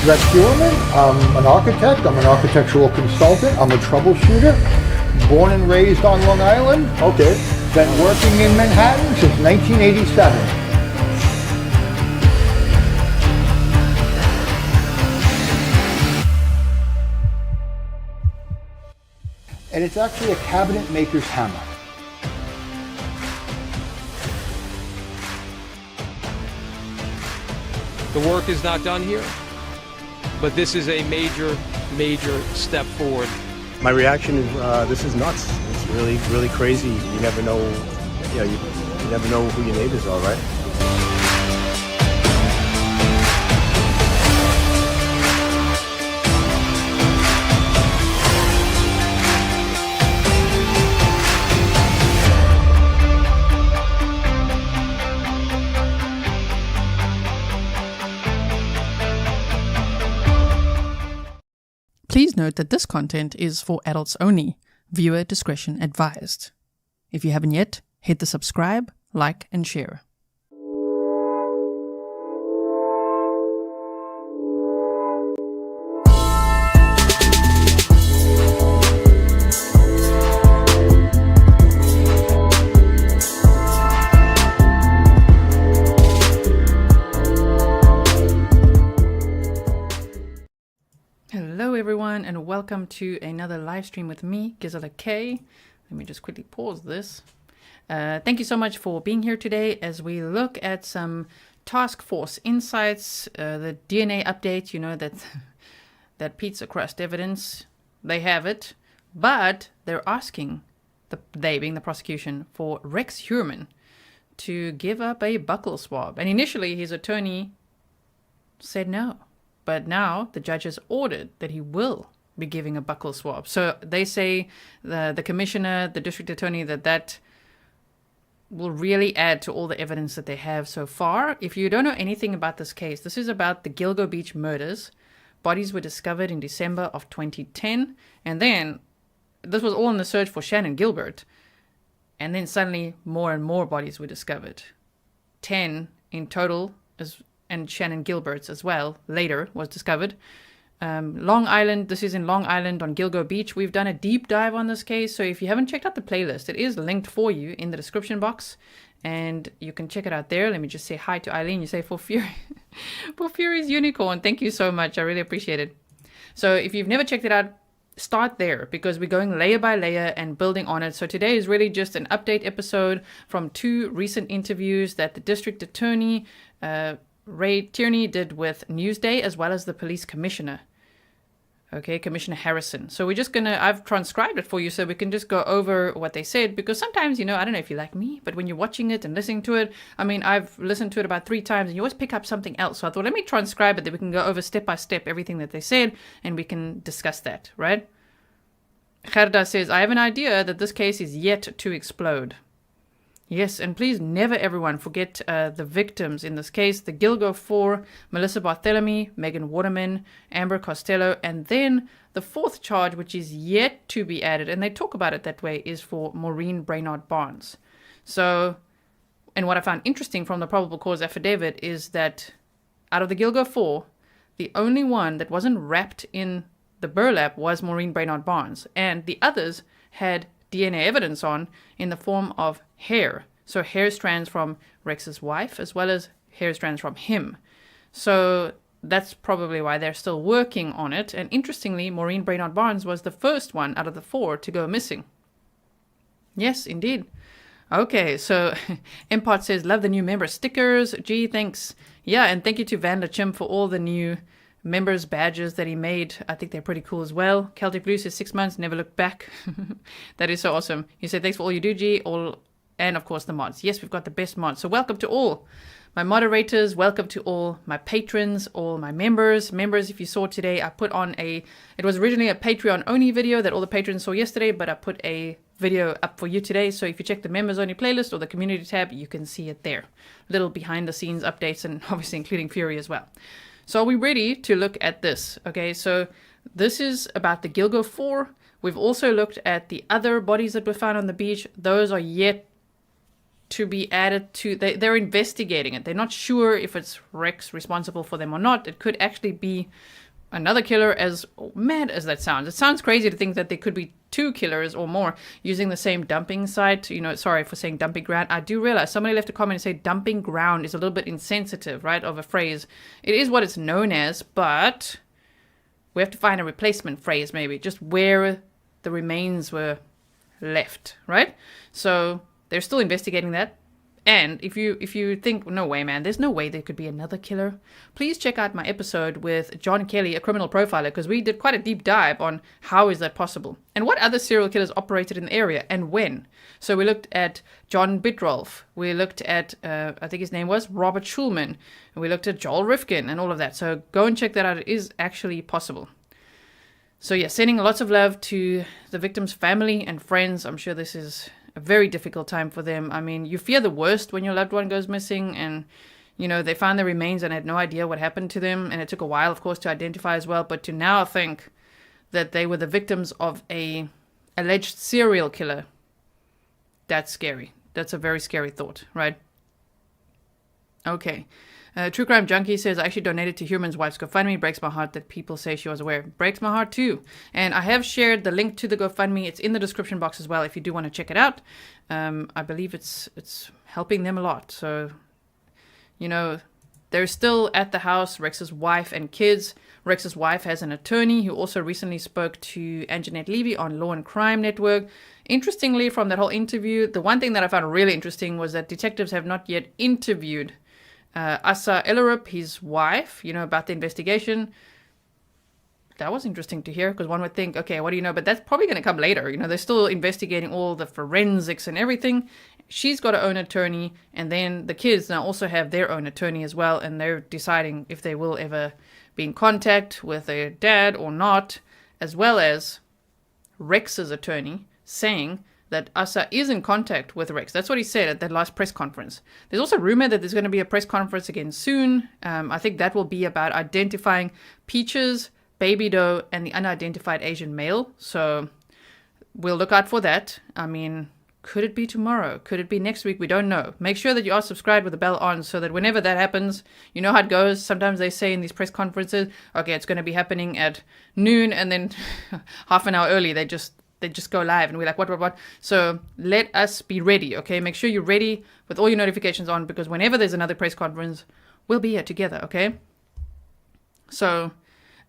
Rex Heuermann. I'm an architect. I'm an architectural consultant. I'm a troubleshooter. Born and raised on Long Island. Okay. Been working in Manhattan since 1987. And it's actually a cabinet maker's hammer. The work is not done here, but this is a major, major step forward. My reaction is, this is nuts. It's really, really crazy. You never know, you never know who your neighbors are, right? Please note that this content is for adults only. Viewer discretion advised. If you haven't yet, hit the subscribe, like, and share. Hello everyone and welcome to another live stream with me, Grizzly K. Let me just quickly pause this. Thank you so much for being here today as we look at some task force insights, the DNA update, you know, that pizza crust evidence, they have it, but they're asking, they being the prosecution, for Rex Heuermann to give up a buccal swab. And initially his attorney said no. But now the judge has ordered that he will be giving a buccal swab. So they say, the commissioner, the district attorney, that will really add to all the evidence that they have so far. If you don't know anything about this case, this is about the Gilgo Beach murders. Bodies were discovered in December of 2010. And then this was all in the search for Shannon Gilbert. And then suddenly more and more bodies were discovered. 10 in total, and Shannon Gilbert's as well, later was discovered. Long Island, this is in Long Island on Gilgo Beach. We've done a deep dive on this case, so if you haven't checked out the playlist, it is linked for you in the description box, and you can check it out there. Let me just say hi to Eileen. You say, for Fury's Unicorn. Thank you so much. I really appreciate it. So if you've never checked it out, start there, because we're going layer by layer and building on it. So today is really just an update episode from two recent interviews that the district attorney, Ray Tierney, did with Newsday, as well as the police commissioner. Okay, Commissioner Harrison. So we're just I've transcribed it for you so we can just go over what they said, because sometimes, you know, I don't know if you're like me, but when you're watching it and listening to it, I mean, I've listened to it about 3 times and you always pick up something else. So I thought, let me transcribe it, that we can go over step by step everything that they said and we can discuss that, right? Gerda says, I have an idea that this case is yet to explode. Yes, and please never, everyone, forget the victims in this case. The Gilgo 4, Melissa Barthélemy, Megan Waterman, Amber Costello, and then the 4th charge, which is yet to be added, and they talk about it that way, is for Maureen Brainard Barnes. So, and what I found interesting from the probable cause affidavit is that out of the Gilgo 4, the only one that wasn't wrapped in the burlap was Maureen Brainard Barnes, and the others had DNA evidence on in the form of hair. So hair strands from Rex's wife as well as hair strands from him. So that's probably why they're still working on it. And interestingly, Maureen Brainard Barnes was the first one out of the 4 to go missing. Yes, indeed. Okay, so Empart says, love the new member stickers. Gee, thanks. Yeah, and thank you to Van der Chim for all the new members badges that he made. I think they're pretty cool as well. Celtic Blue says 6 months, never look back. That is so awesome. He said, thanks for all you do, G. And of course the mods. Yes, we've got the best mods. So welcome to all my moderators. Welcome to all my patrons, all my members. Members, if you saw today, I put on it was originally a Patreon only video that all the patrons saw yesterday, but I put a video up for you today. So if you check the members only playlist or the community tab, you can see it there. Little behind the scenes updates, and obviously including Fury as well. So are we ready to look at this? Okay, so this is about the Gilgo 4. We've also looked at the other bodies that were found on the beach. Those are yet to be added to. They're investigating it. They're not sure if it's Rex responsible for them or not. It could actually be another killer, as mad as that sounds. It sounds crazy to think that there could be 2 killers or more using the same dumping site. You know, sorry for saying dumping ground. I do realize somebody left a comment and said dumping ground is a little bit insensitive, right, of a phrase. It is what it's known as, but we have to find a replacement phrase maybe, just where the remains were left, right? So they're still investigating that. And if you think, no way, man, there's no way there could be another killer, please check out my episode with John Kelly, a criminal profiler, because we did quite a deep dive on how is that possible and what other serial killers operated in the area and when. So we looked at John Bitrolf, we looked at, I think his name was Robert Schulman, and we looked at Joel Rifkin and all of that. So go and check that out. It is actually possible. So yeah, sending lots of love to the victim's family and friends. I'm sure this is a very difficult time for them. I mean, you fear the worst when your loved one goes missing, and, you know, they found their remains and had no idea what happened to them, and it took a while, of course, to identify as well, but to now think that they were the victims of a alleged serial killer, that's scary. That's a very scary thought, right? Okay. True Crime Junkie says, I actually donated to Heuermann's wife's GoFundMe. Breaks my heart that people say she was aware. Breaks my heart too. And I have shared the link to the GoFundMe. It's in the description box as well if you do want to check it out. I believe it's helping them a lot. So, you know, they're still at the house, Rex's wife and kids. Rex's wife has an attorney who also recently spoke to Anjanette Levy on Law and Crime Network. Interestingly, from that whole interview, the one thing that I found really interesting was that detectives have not yet interviewed Asa Ellerup, his wife, you know, about the investigation. That was interesting to hear, because one would think, okay, what do you know? But that's probably going to come later. You know, they're still investigating all the forensics and everything. She's got her own attorney, and then the kids now also have their own attorney as well, and they're deciding if they will ever be in contact with their dad or not, as well as Rex's attorney saying that Asa is in contact with Rex. That's what he said at that last press conference. There's also rumor that there's going to be a press conference again soon. I think that will be about identifying Peaches, Baby Doe, and the unidentified Asian male. So we'll look out for that. I mean, could it be tomorrow? Could it be next week? We don't know. Make sure that you are subscribed with the bell on so that whenever that happens, you know how it goes. Sometimes they say in these press conferences, okay, it's going to be happening at noon, and then half an hour early, they just go live, and we're like, what? So let us be ready, okay? Make sure you're ready with all your notifications on, because whenever there's another press conference, we'll be here together, okay? So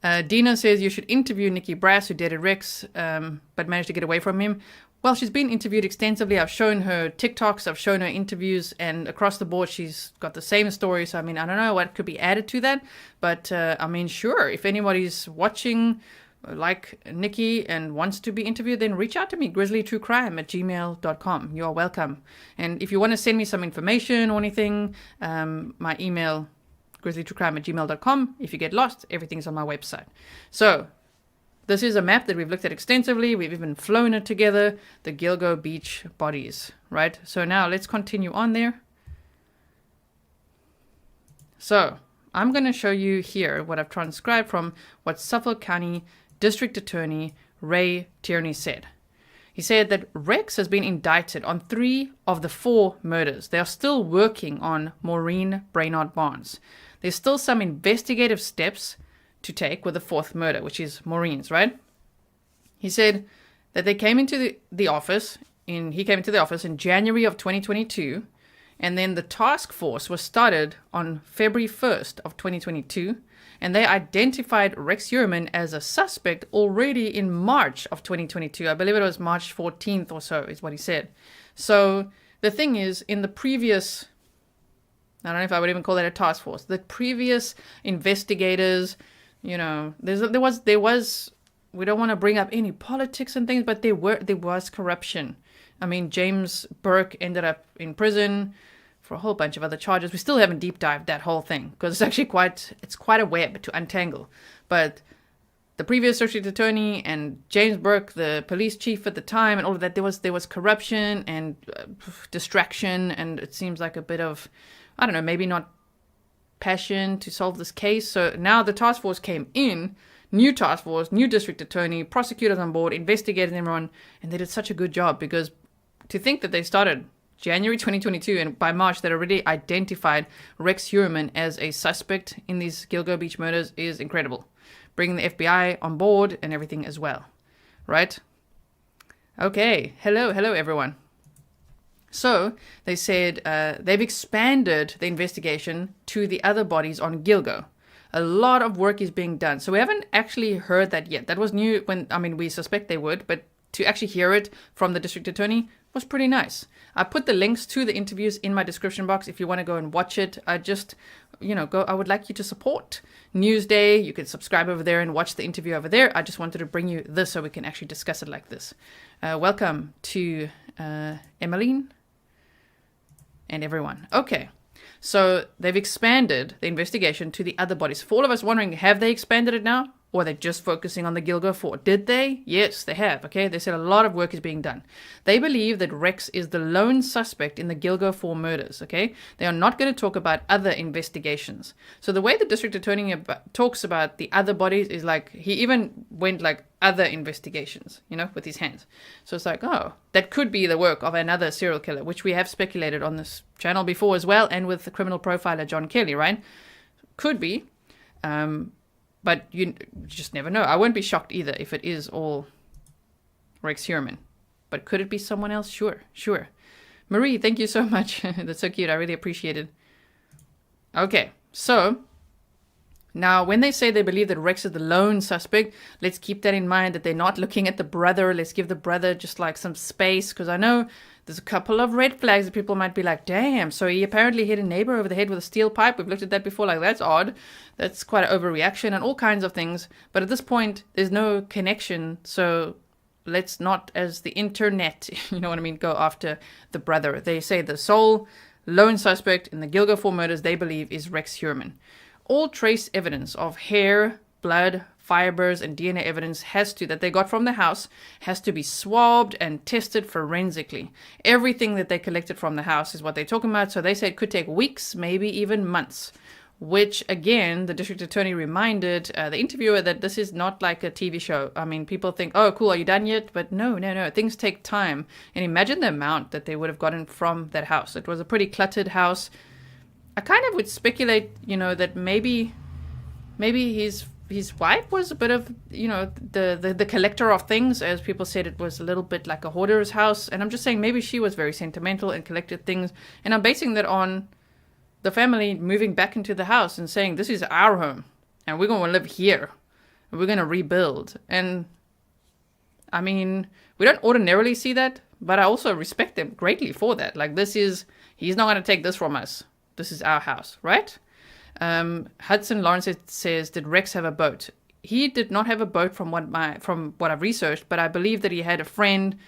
Dina says you should interview Nikki Brass, who dated Rex, but managed to get away from him. Well, she's been interviewed extensively. I've shown her TikToks, I've shown her interviews, and across the board, she's got the same story. So, I mean, I don't know what could be added to that, but I mean, sure, if anybody's watching like Nikki and wants to be interviewed, then reach out to me, grizzlytruecrime@gmail.com. You are welcome. And if you want to send me some information or anything, my email, grizzlytruecrime@gmail.com. If you get lost, everything's on my website. So this is a map that we've looked at extensively. We've even flown it together, the Gilgo beach bodies, right? So now let's continue on there. So I'm going to show you here what I've transcribed from what Suffolk County District Attorney Ray Tierney said. He said that Rex has been indicted on 3 of the 4 murders. They are still working on Maureen Brainard Barnes. There's still some investigative steps to take with the 4th murder, which is Maureen's, right? He said that they came into the office, he came into the office in January of 2022, and then the task force was started on February 1st of 2022, and they identified Rex Heuermann as a suspect already in March of 2022. I believe it was March 14th or so is what he said. So the thing is, in the previous, I don't know if I would even call that a task force, the previous investigators, you know, there was, we don't want to bring up any politics and things, but there was corruption. I mean, James Burke ended up in prison for a whole bunch of other charges. We still haven't deep dived that whole thing, because it's actually quite a web to untangle. But the previous district attorney and James Burke, the police chief at the time, and all of that, there was corruption and distraction, and it seems like a bit of, I don't know, maybe not passion to solve this case. So now the task force came in, new task force, new district attorney, prosecutors on board, investigating everyone, and they did such a good job, because to think that they started January 2022, and by March they'd already identified Rex Heuermann as a suspect in these Gilgo Beach murders is incredible. Bringing the FBI on board and everything as well, right? Okay, hello everyone. So they said they've expanded the investigation to the other bodies on Gilgo. A lot of work is being done. So we haven't actually heard that yet. That was new we suspect they would, but to actually hear it from the district attorney was pretty nice. I put the links to the interviews in my description box if you want to go and watch it. I just, I would like you to support Newsday. You can subscribe over there and watch the interview over there. I just wanted to bring you this so we can actually discuss it like this. Welcome to Emmeline and everyone. Okay. So they've expanded the investigation to the other bodies. For all of us wondering, have they expanded it now? Or are they just focusing on the Gilgo 4? Did they? Yes, they have. Okay, they said a lot of work is being done. They believe that Rex is the lone suspect in the Gilgo 4 murders. Okay, they are not going to talk about other investigations. So the way the district attorney talks about the other bodies is like, he even went like other investigations, with his hands. So it's like, oh, that could be the work of another serial killer, which we have speculated on this channel before as well, and with the criminal profiler John Kelly, right? Could be. But you just never know. I won't be shocked either if it is all Rex Heuermann. But could it be someone else? Sure. Marie, thank you so much. That's so cute. I really appreciate it. Okay, so now when they say they believe that Rex is the lone suspect, let's keep that in mind, that they're not looking at the brother. Let's give the brother just like some space, because I know there's a couple of red flags that people might be like, damn, so he apparently hit a neighbor over the head with a steel pipe. We've looked at that before, like, that's odd. That's quite an overreaction and all kinds of things. But at this point, there's no connection, so let's not, as the internet, go after the brother. They say the sole lone suspect in the Gilgo 4 murders they believe is Rex Heuermann. All trace evidence of hair, blood, fibers, and DNA evidence that they got from the house has to be swabbed and tested forensically. Everything that they collected from the house is what they're talking about. So they say it could take weeks, maybe even months. Which, again, the district attorney reminded the interviewer that this is not like a TV show. I mean, people think, oh, cool, are you done yet? But no. Things take time. And imagine the amount that they would have gotten from that house. It was a pretty cluttered house. I kind of would speculate, that maybe his wife was a bit of, the collector of things. As people said, it was a little bit like a hoarder's house. And I'm just saying maybe she was very sentimental and collected things. And I'm basing that on the family moving back into the house and saying, this is our home and we're going to live here and we're going to rebuild. And I mean, we don't ordinarily see that, but I also respect them greatly for that. Like, he's not going to take this from us. This is our house, right? Hudson Lawrence says, did Rex have a boat? He did not have a boat from what I've researched, but I believe that he had a friend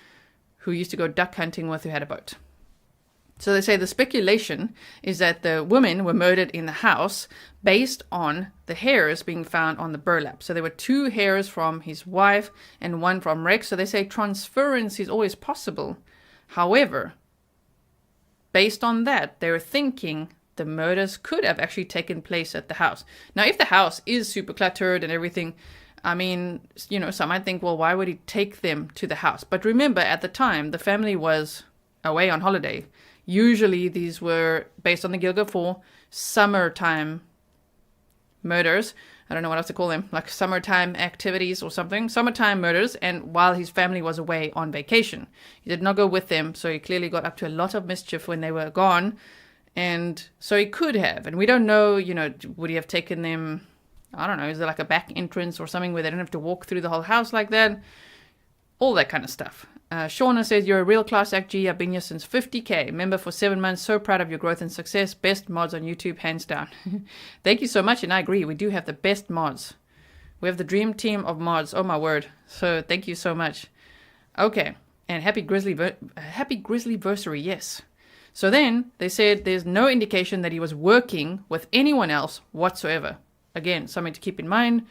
who used to go duck hunting with who had a boat. So they say the speculation is that the women were murdered in the house based on the hairs being found on the burlap. So there were 2 hairs from his wife and 1 from Rex. So they say transference is always possible. However, based on that, they're thinking the murders could have actually taken place at the house. Now, if the house is super cluttered and everything, I mean, some might think, well, why would he take them to the house? But remember, at the time, the family was away on holiday. Usually these were, based on the Gilgo 4, summertime murders. I don't know what else to call them, like summertime activities or something. Summertime murders, and while his family was away on vacation. He did not go with them, so he clearly got up to a lot of mischief when they were gone. And so he could have, and we don't know, would he have taken them, I don't know, is there like a back entrance or something where they don't have to walk through the whole house like that? All that kind of stuff. Shauna says, you're a real class act G. I've been here since 50K. Member for 7 months. So proud of your growth and success. Best mods on YouTube, hands down. Thank you so much. And I agree. We do have the best mods. We have the dream team of mods. Oh, my word. So thank you so much. Okay. And happy Grizzly-versary. Yes. So then they said there's no indication that he was working with anyone else whatsoever. Again, something to keep in mind.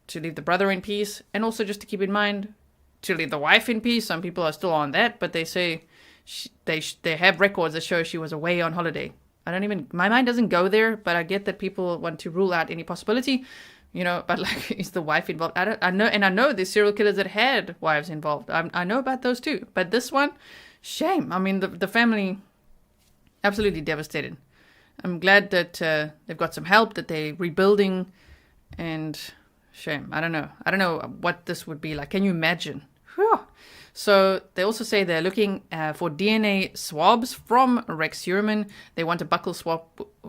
To leave the brother in peace. And also just to keep in mind, to leave the wife in peace. Some people are still on that, but they say they have records that show she was away on holiday. My mind doesn't go there, but I get that people want to rule out any possibility, but like, is the wife involved? I know there's serial killers that had wives involved. I know about those too, but this one, shame. I mean, the family, absolutely devastated. I'm glad that they've got some help, that they're rebuilding, and shame. I don't know what this would be like. Can you imagine? Whew. So they also say they're looking for DNA swabs from Rex Heuermann. They want a buccal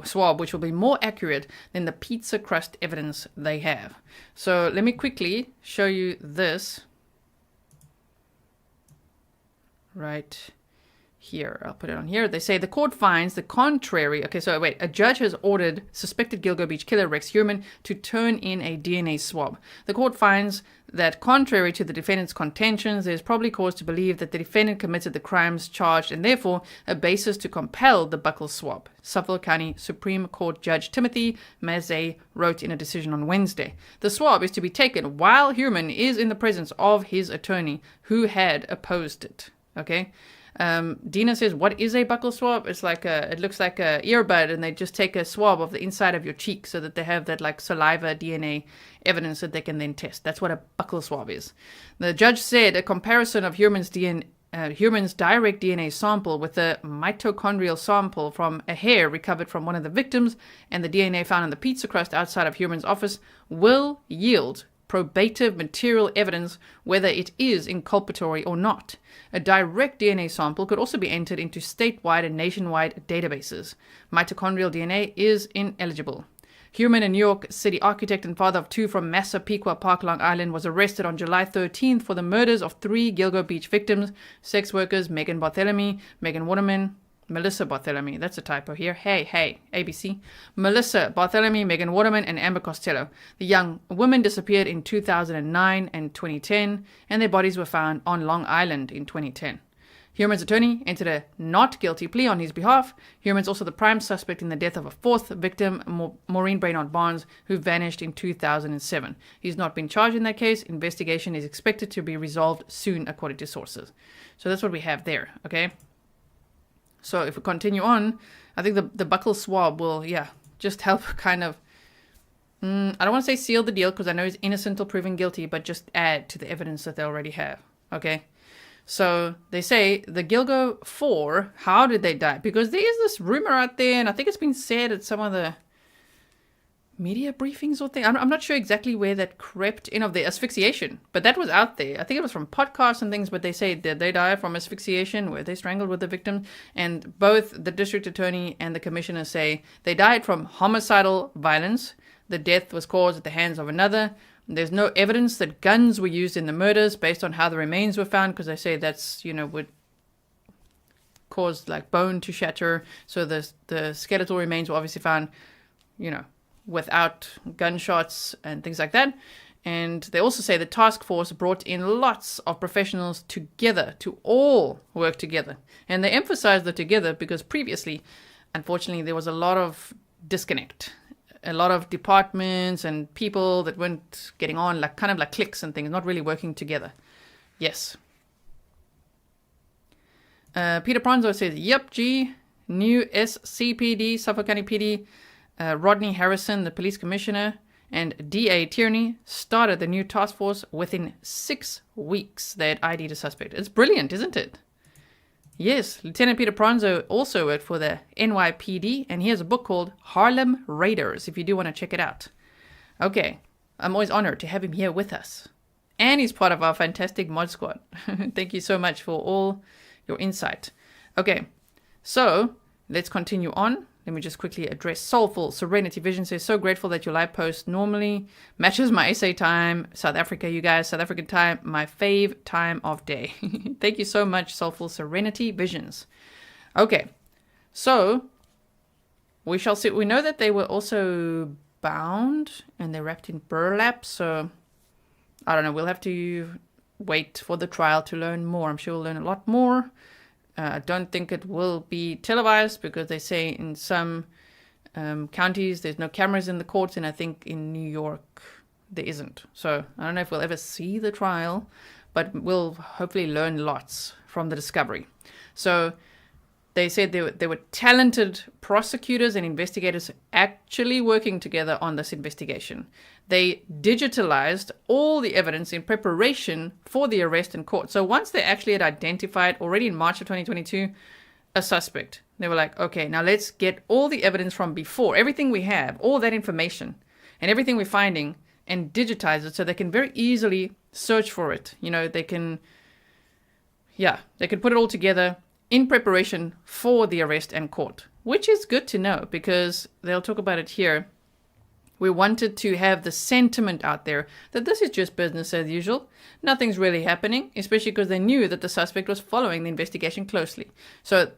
swab which will be more accurate than the pizza crust evidence they have. So let me quickly show you this right here. I'll put it on here. They say the court finds the contrary. Okay, so wait. A judge has ordered suspected Gilgo Beach killer Rex Heuermann to turn in a DNA swab. The court finds that contrary to the defendant's contentions, there is probably cause to believe that the defendant committed the crimes charged and therefore a basis to compel the buccal swab. Suffolk County Supreme Court Judge Timothy Mazzei wrote in a decision on Wednesday. The swab is to be taken while Heuermann is in the presence of his attorney who had opposed it. Okay. Dina says, what is a buccal swab? It's like it looks like a earbud, and they just take a swab of the inside of your cheek so that they have that like saliva DNA evidence that they can then test. That's what a buccal swab is. The judge said a comparison of Heuermann's direct DNA sample with the mitochondrial sample from a hair recovered from one of the victims and the DNA found in the pizza crust outside of Heuermann's office will yield probative material evidence whether it is inculpatory or not. A direct DNA sample could also be entered into statewide and nationwide databases. Mitochondrial DNA is ineligible. Heuermann, a New York City architect and father of two from Massapequa Park, Long Island, was arrested on July 13th for the murders of 3 Gilgo Beach victims, sex workers Megan Barthélemy, Megan Waterman, Melissa Barthélemy, that's a typo here. Hey, ABC. Melissa Barthélemy, Megan Waterman, and Amber Costello. The young women disappeared in 2009 and 2010, and their bodies were found on Long Island in 2010. Heuermann's attorney entered a not guilty plea on his behalf. Heuermann's also the prime suspect in the death of a 4th victim, Maureen Brainard Barnes, who vanished in 2007. He's not been charged in that case. Investigation is expected to be resolved soon, according to sources. So that's what we have there, okay? So if we continue on, I think the buccal swab will, just help kind of, I don't want to say seal the deal because I know he's innocent or proven guilty, but just add to the evidence that they already have. Okay. So they say the Gilgo 4, how did they die? Because there is this rumor out there, and I think it's been said at some of the media briefings or thing. I'm not sure exactly where that crept in of the asphyxiation, but that was out there. I think it was from podcasts and things, but they say that they die from asphyxiation, where they strangled with the victim. And both the district attorney and the commissioner say they died from homicidal violence. The death was caused at the hands of another. There's no evidence that guns were used in the murders based on how the remains were found, because they say that's, would cause like bone to shatter. So the skeletal remains were obviously found, without gunshots and things like that. And they also say the task force brought in lots of professionals together to all work together. And they emphasize the together because previously, unfortunately, there was a lot of disconnect. A lot of departments and people that weren't getting on, like kind of like cliques and things, not really working together. Yes. Peter Pronzo says, yep, new SCPD, Suffolk County PD, Rodney Harrison, the police commissioner, and DA Tierney started the new task force within 6 weeks. They had ID'd a suspect. It's brilliant, isn't it? Yes, Lieutenant Peter Pronzo also worked for the NYPD, and he has a book called Harlem Raiders, if you do want to check it out. Okay, I'm always honored to have him here with us. And he's part of our fantastic mod squad. Thank you so much for all your insight. Okay, so let's continue on. Let me just quickly address Soulful Serenity Vision says, so grateful that your live post normally matches my SA time. South Africa, you guys, South African time, my fave time of day. Thank you so much, Soulful Serenity Visions. Okay, so we shall see. We know that they were also bound and they're wrapped in burlap. So I don't know. We'll have to wait for the trial to learn more. I'm sure we'll learn a lot more. I don't think it will be televised because they say in some counties there's no cameras in the courts, and I think in New York there isn't. So I don't know if we'll ever see the trial, but we'll hopefully learn lots from the discovery. So They said they were talented prosecutors and investigators actually working together on this investigation. They digitalized all the evidence in preparation for the arrest in court. So once they actually had identified, already in March of 2022, a suspect, they were like, okay, now let's get all the evidence from before, everything we have, all that information, and everything we're finding, and digitize it so they can very easily search for it. You know, they can put it all together in preparation for the arrest and court, which is good to know because they'll talk about it here. We wanted to have the sentiment out there that this is just business as usual. Nothing's really happening, especially because they knew that the suspect was following the investigation closely. So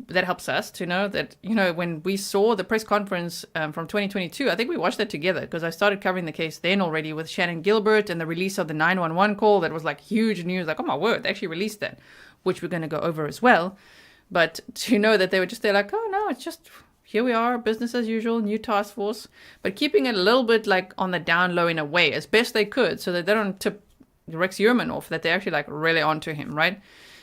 that helps us to know that, you know, when we saw the press conference from 2022, I think we watched that together because I started covering the case then already with Shannon Gilbert and the release of the 911 call. That was like huge news, like, oh my word, they actually released that, which we're going to go over as well. But to know that they were just there like, oh no, it's just, here we are, business as usual, new task force, but keeping it a little bit like on the down low in a way, as best they could, so that they don't tip Rex Heuermann off, that they're actually like really onto him, right?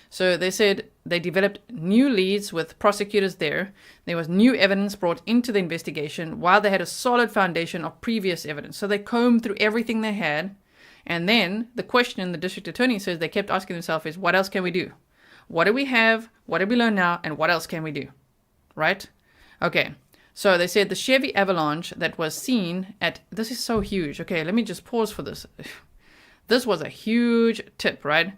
So they said they developed new leads with prosecutors there. There was new evidence brought into the investigation while they had a solid foundation of previous evidence. So they combed through everything they had. And then the question the district attorney says they kept asking themselves is, what else can we do? What do we have? What do we learn now? And what else can we do? Right? Okay. So they said the Chevy Avalanche that was seen at, this is so huge. Okay, let me just pause for this. This was a huge tip, right?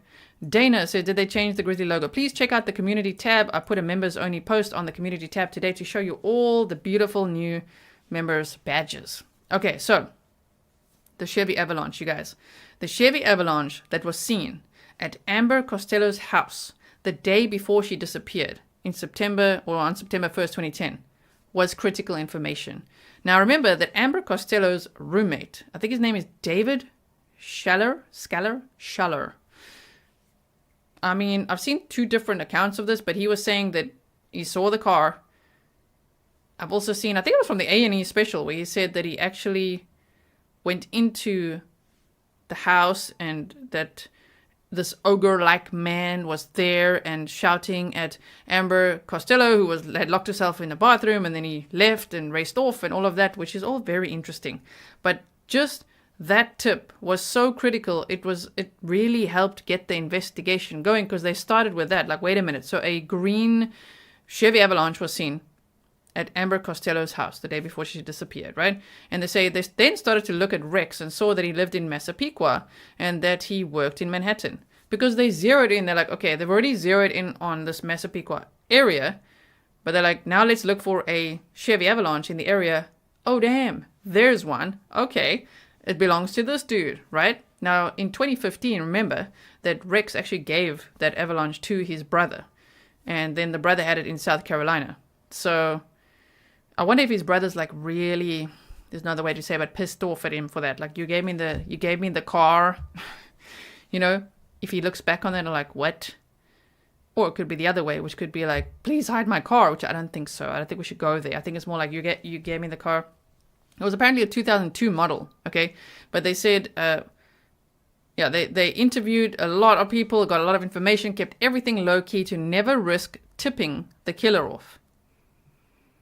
Dana said, did they change the Grizzly logo? Please check out the community tab. I put a members only post on the community tab today to show you all the beautiful new members badges. Okay, so the Chevy Avalanche, you guys. The Chevy Avalanche that was seen at Amber Costello's house the day before she disappeared in September or on September 1st, 2010 was critical information. Now remember that Amber Costello's roommate, I think his name is David Schaller. I mean, I've seen two different accounts of this, but he was saying that he saw the car. I've also seen, I think it was from the A&E special, where he said that he actually went into the house and that this ogre-like man was there and shouting at Amber Costello, who had locked herself in the bathroom, and then he left and raced off and all of that, which is all very interesting. But just that tip was so critical. It really helped get the investigation going because they started with that. Like, wait a minute. So a green Chevy Avalanche was seen at Amber Costello's house the day before she disappeared, right? And they say they then started to look at Rex and saw that he lived in Massapequa and that he worked in Manhattan because they zeroed in. They're like, okay, they've already zeroed in on this Massapequa area, but they're like, now let's look for a Chevy Avalanche in the area. Oh, damn, there's one. Okay. It belongs to this dude, right? Now, in 2015, remember that Rex actually gave that Avalanche to his brother. And then the brother had it in South Carolina. So I wonder if his brother's like really, there's no other way to say it, but pissed off at him for that. Like, you gave me the car. You know, if he looks back on that and like, what? Or it could be the other way, which could be like, please hide my car, which I don't think so. I don't think we should go there. I think it's more like you gave me the car. It was apparently a 2002 model, okay? But they said, they interviewed a lot of people, got a lot of information, kept everything low-key to never risk tipping the killer off.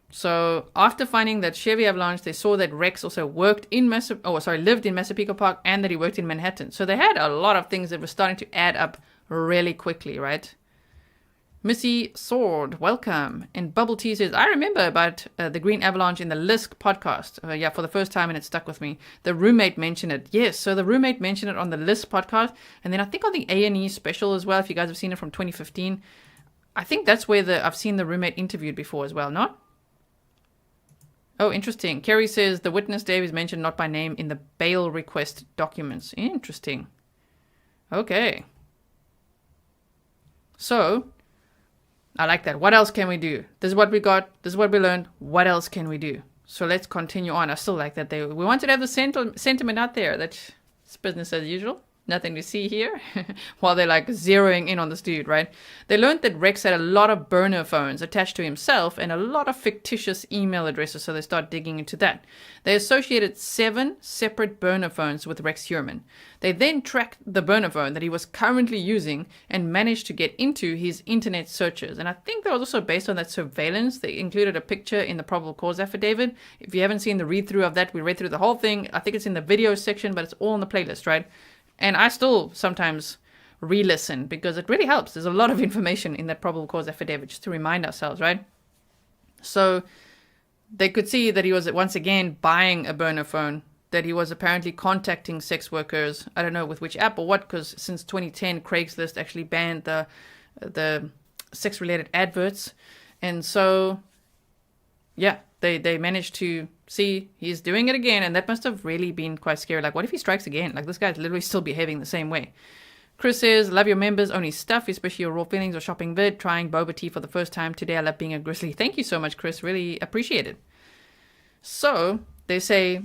So after finding that Chevy Avalanche, they saw that Rex also lived in Massapequa Park and that he worked in Manhattan. So they had a lot of things that were starting to add up really quickly, right? Missy Sword, welcome. And Bubble Tea says, I remember about the Green Avalanche in the Lisk podcast. For the first time, and it stuck with me. The roommate mentioned it. Yes, so the roommate mentioned it on the Lisk podcast. And then I think on the A&E special as well, if you guys have seen it from 2015. I think that's where I've seen the roommate interviewed before as well, not? Oh, interesting. Kerry says the witness Dave is mentioned not by name in the bail request documents. Interesting. Okay. So I like that. What else can we do? This is what we got. This is what we learned. What else can we do? So let's continue on. I still like that. We wanted to have the sentiment out there that it's business as usual. Nothing to see here. While they're like zeroing in on this dude, right? They learned that Rex had a lot of burner phones attached to himself and a lot of fictitious email addresses, so they start digging into that. They associated 7 separate burner phones with Rex Heuermann. They then tracked the burner phone that he was currently using and managed to get into his internet searches. And I think that was also based on that surveillance. They included a picture in the probable cause affidavit. If you haven't seen the read-through of that, we read through the whole thing. I think it's in the video section, but it's all in the playlist, right? And I still sometimes re-listen because it really helps. There's a lot of information in that probable cause affidavit just to remind ourselves, right? So they could see that he was once again buying a burner phone, that he was apparently contacting sex workers. I don't know with which app or what, because since 2010, Craigslist actually banned the sex-related adverts. And so, yeah, they managed to see he's doing it again, and that must have really been quite scary. Like, what if he strikes again? Like, this guy's literally still behaving the same way. Chris says, love your members, only stuff, especially your raw feelings or shopping vid, trying boba tea for the first time today. I love being a Grizzly. Thank you so much, Chris. Really appreciate it. So, they say,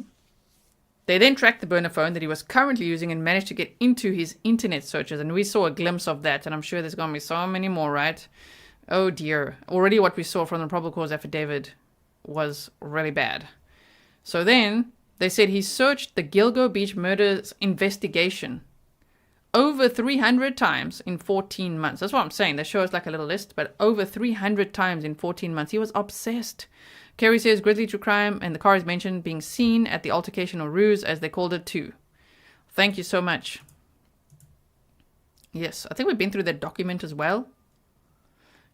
they then tracked the burner phone that he was currently using and managed to get into his internet searches, and we saw a glimpse of that, and I'm sure there's going to be so many more, right? Oh dear. Already what we saw from the probable cause affidavit was really bad. So then they said he searched the Gilgo Beach murders investigation over 300 times in 14 months. That's what I'm saying. They show us like a little list, but over 300 times in 14 months. He was obsessed. Kerry says Grizzly True Crime, and the car is mentioned being seen at the altercation or ruse, as they called it too. Thank you so much. Yes, I think we've been through that document as well.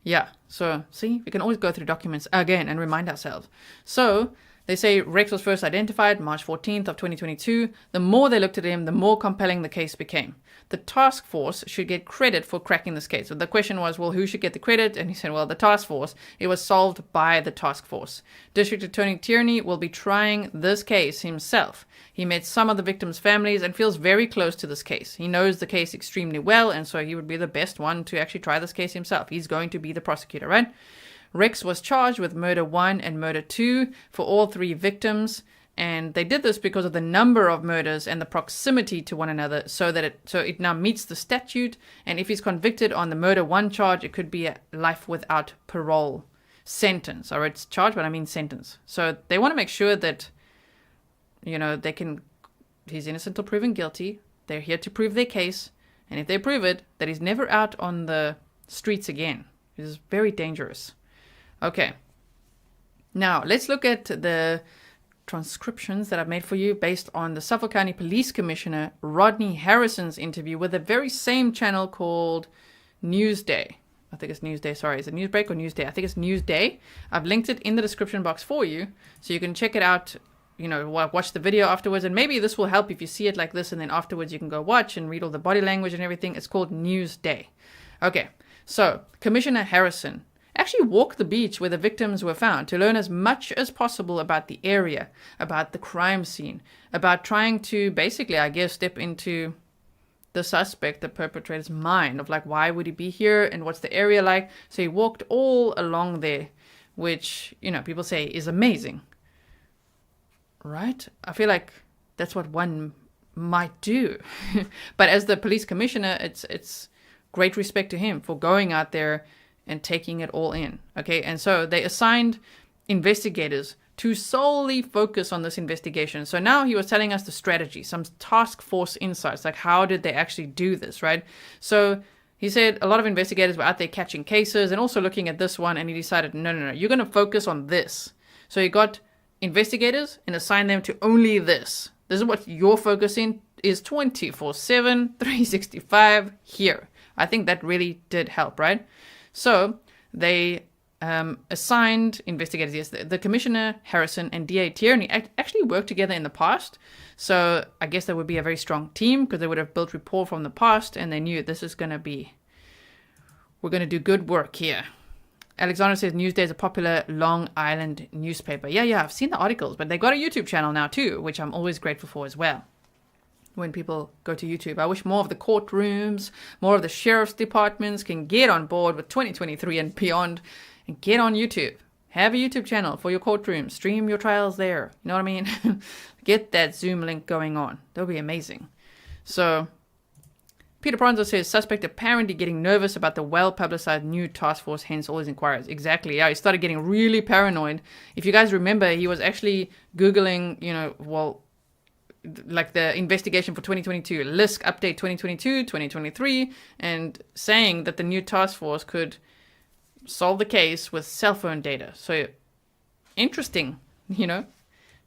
Yeah, so see, we can always go through documents again and remind ourselves. So they say Rex was first identified March 14th of 2022. The more they looked at him, the more compelling the case became. The task force should get credit for cracking this case. So the question was, well, who should get the credit? And he said, well, the task force. It was solved by the task force. District Attorney Tierney will be trying this case himself. He met some of the victims' families and feels very close to this case. He knows the case extremely well, and so he would be the best one to actually try this case himself. He's going to be the prosecutor, right? Rex was charged with murder 1 and murder 2 for all 3 victims, and they did this because of the number of murders and the proximity to one another, so it now meets the statute. And if he's convicted on the murder 1 charge, it could be a life without parole sentence. Or it's charge, but I mean sentence. So they want to make sure that, you know, he's innocent or proven guilty. They're here to prove their case, and if they prove it, that he's never out on the streets again. It is very dangerous. Okay, now let's look at the transcriptions that I've made for you based on the Suffolk County Police Commissioner Rodney Harrison's interview with the very same channel called Newsday. I think it's Newsday, sorry. Is it Newsbreak or Newsday? I think it's Newsday. I've linked it in the description box for you, so you can check it out, you know, watch the video afterwards, and maybe this will help if you see it like this, and then afterwards you can go watch and read all the body language and everything. It's called Newsday. Okay, so Commissioner Harrison actually walked the beach where the victims were found to learn as much as possible about the area, about the crime scene, about trying to basically, I guess, step into the suspect, the perpetrator's mind of like, why would he be here and what's the area like? So he walked all along there, which, you know, people say is amazing, right? I feel like that's what one might do. But as the police commissioner, it's great respect to him for going out there and taking it all in. Okay, and so they assigned investigators to solely focus on this investigation. So now he was telling us the strategy, some task force insights, like how did they actually do this, right? So he said a lot of investigators were out there catching cases and also looking at this one, and he decided, no, you're going to focus on this. So he got investigators and assigned them to only this. This is what your focus in is 24/7, 365 here. I think that really did help, right? So they assigned investigators. Yes, the Commissioner Harrison and DA Tierney actually worked together in the past. So I guess they would be a very strong team because they would have built rapport from the past, and they knew this is going to be, we're going to do good work here. Alexander says Newsday is a popular Long Island newspaper. Yeah, I've seen the articles, but they got a YouTube channel now too, which I'm always grateful for as well. When people go to YouTube, I wish more of the courtrooms, more of the sheriff's departments can get on board with 2023 and beyond and get on YouTube. Have a YouTube channel for your courtroom. Stream your trials there. You know what I mean? Get that Zoom link going on. That'll be amazing. So, Peter Pronzo says, suspect apparently getting nervous about the well-publicized new task force, hence all his inquiries. Exactly, yeah, he started getting really paranoid. If you guys remember, he was actually Googling, like the investigation for 2022, LISC update 2022, 2023, and saying that the new task force could solve the case with cell phone data. So, interesting,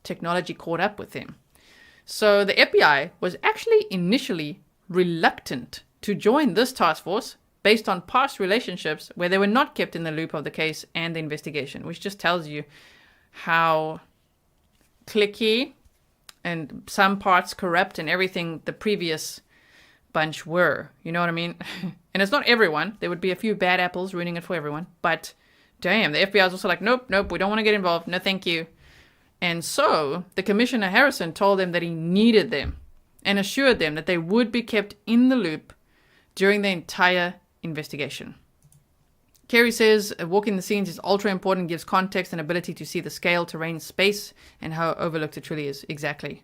technology caught up with him. So the FBI was actually initially reluctant to join this task force based on past relationships where they were not kept in the loop of the case and the investigation, which just tells you how cliquey and some parts corrupt and everything the previous bunch were. You know what I mean? And it's not everyone. There would be a few bad apples ruining it for everyone. But damn, the FBI was also like, nope, we don't want to get involved. No, thank you. And so the Commissioner Harrison told them that he needed them and assured them that they would be kept in the loop during the entire investigation. Kerry says, walking the scenes is ultra important, gives context and ability to see the scale, terrain, space, and how overlooked it truly is. Exactly.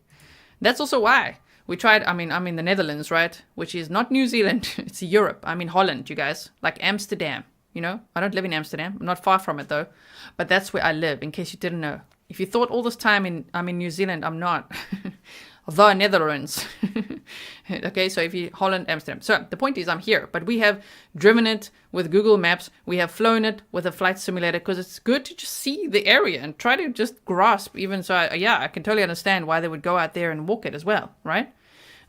That's also why we tried, I'm in the Netherlands, right? Which is not New Zealand, it's Europe. I'm in Holland, you guys. Like Amsterdam, I don't live in Amsterdam. I'm not far from it, though. But that's where I live, in case you didn't know. If you thought all this time I'm in New Zealand, I'm not. The Netherlands. Okay, so if you Holland, Amsterdam. So the point is I'm here, but we have driven it with Google Maps. We have flown it with a flight simulator because it's good to just see the area and try to just grasp even. So I can totally understand why they would go out there and walk it as well, right?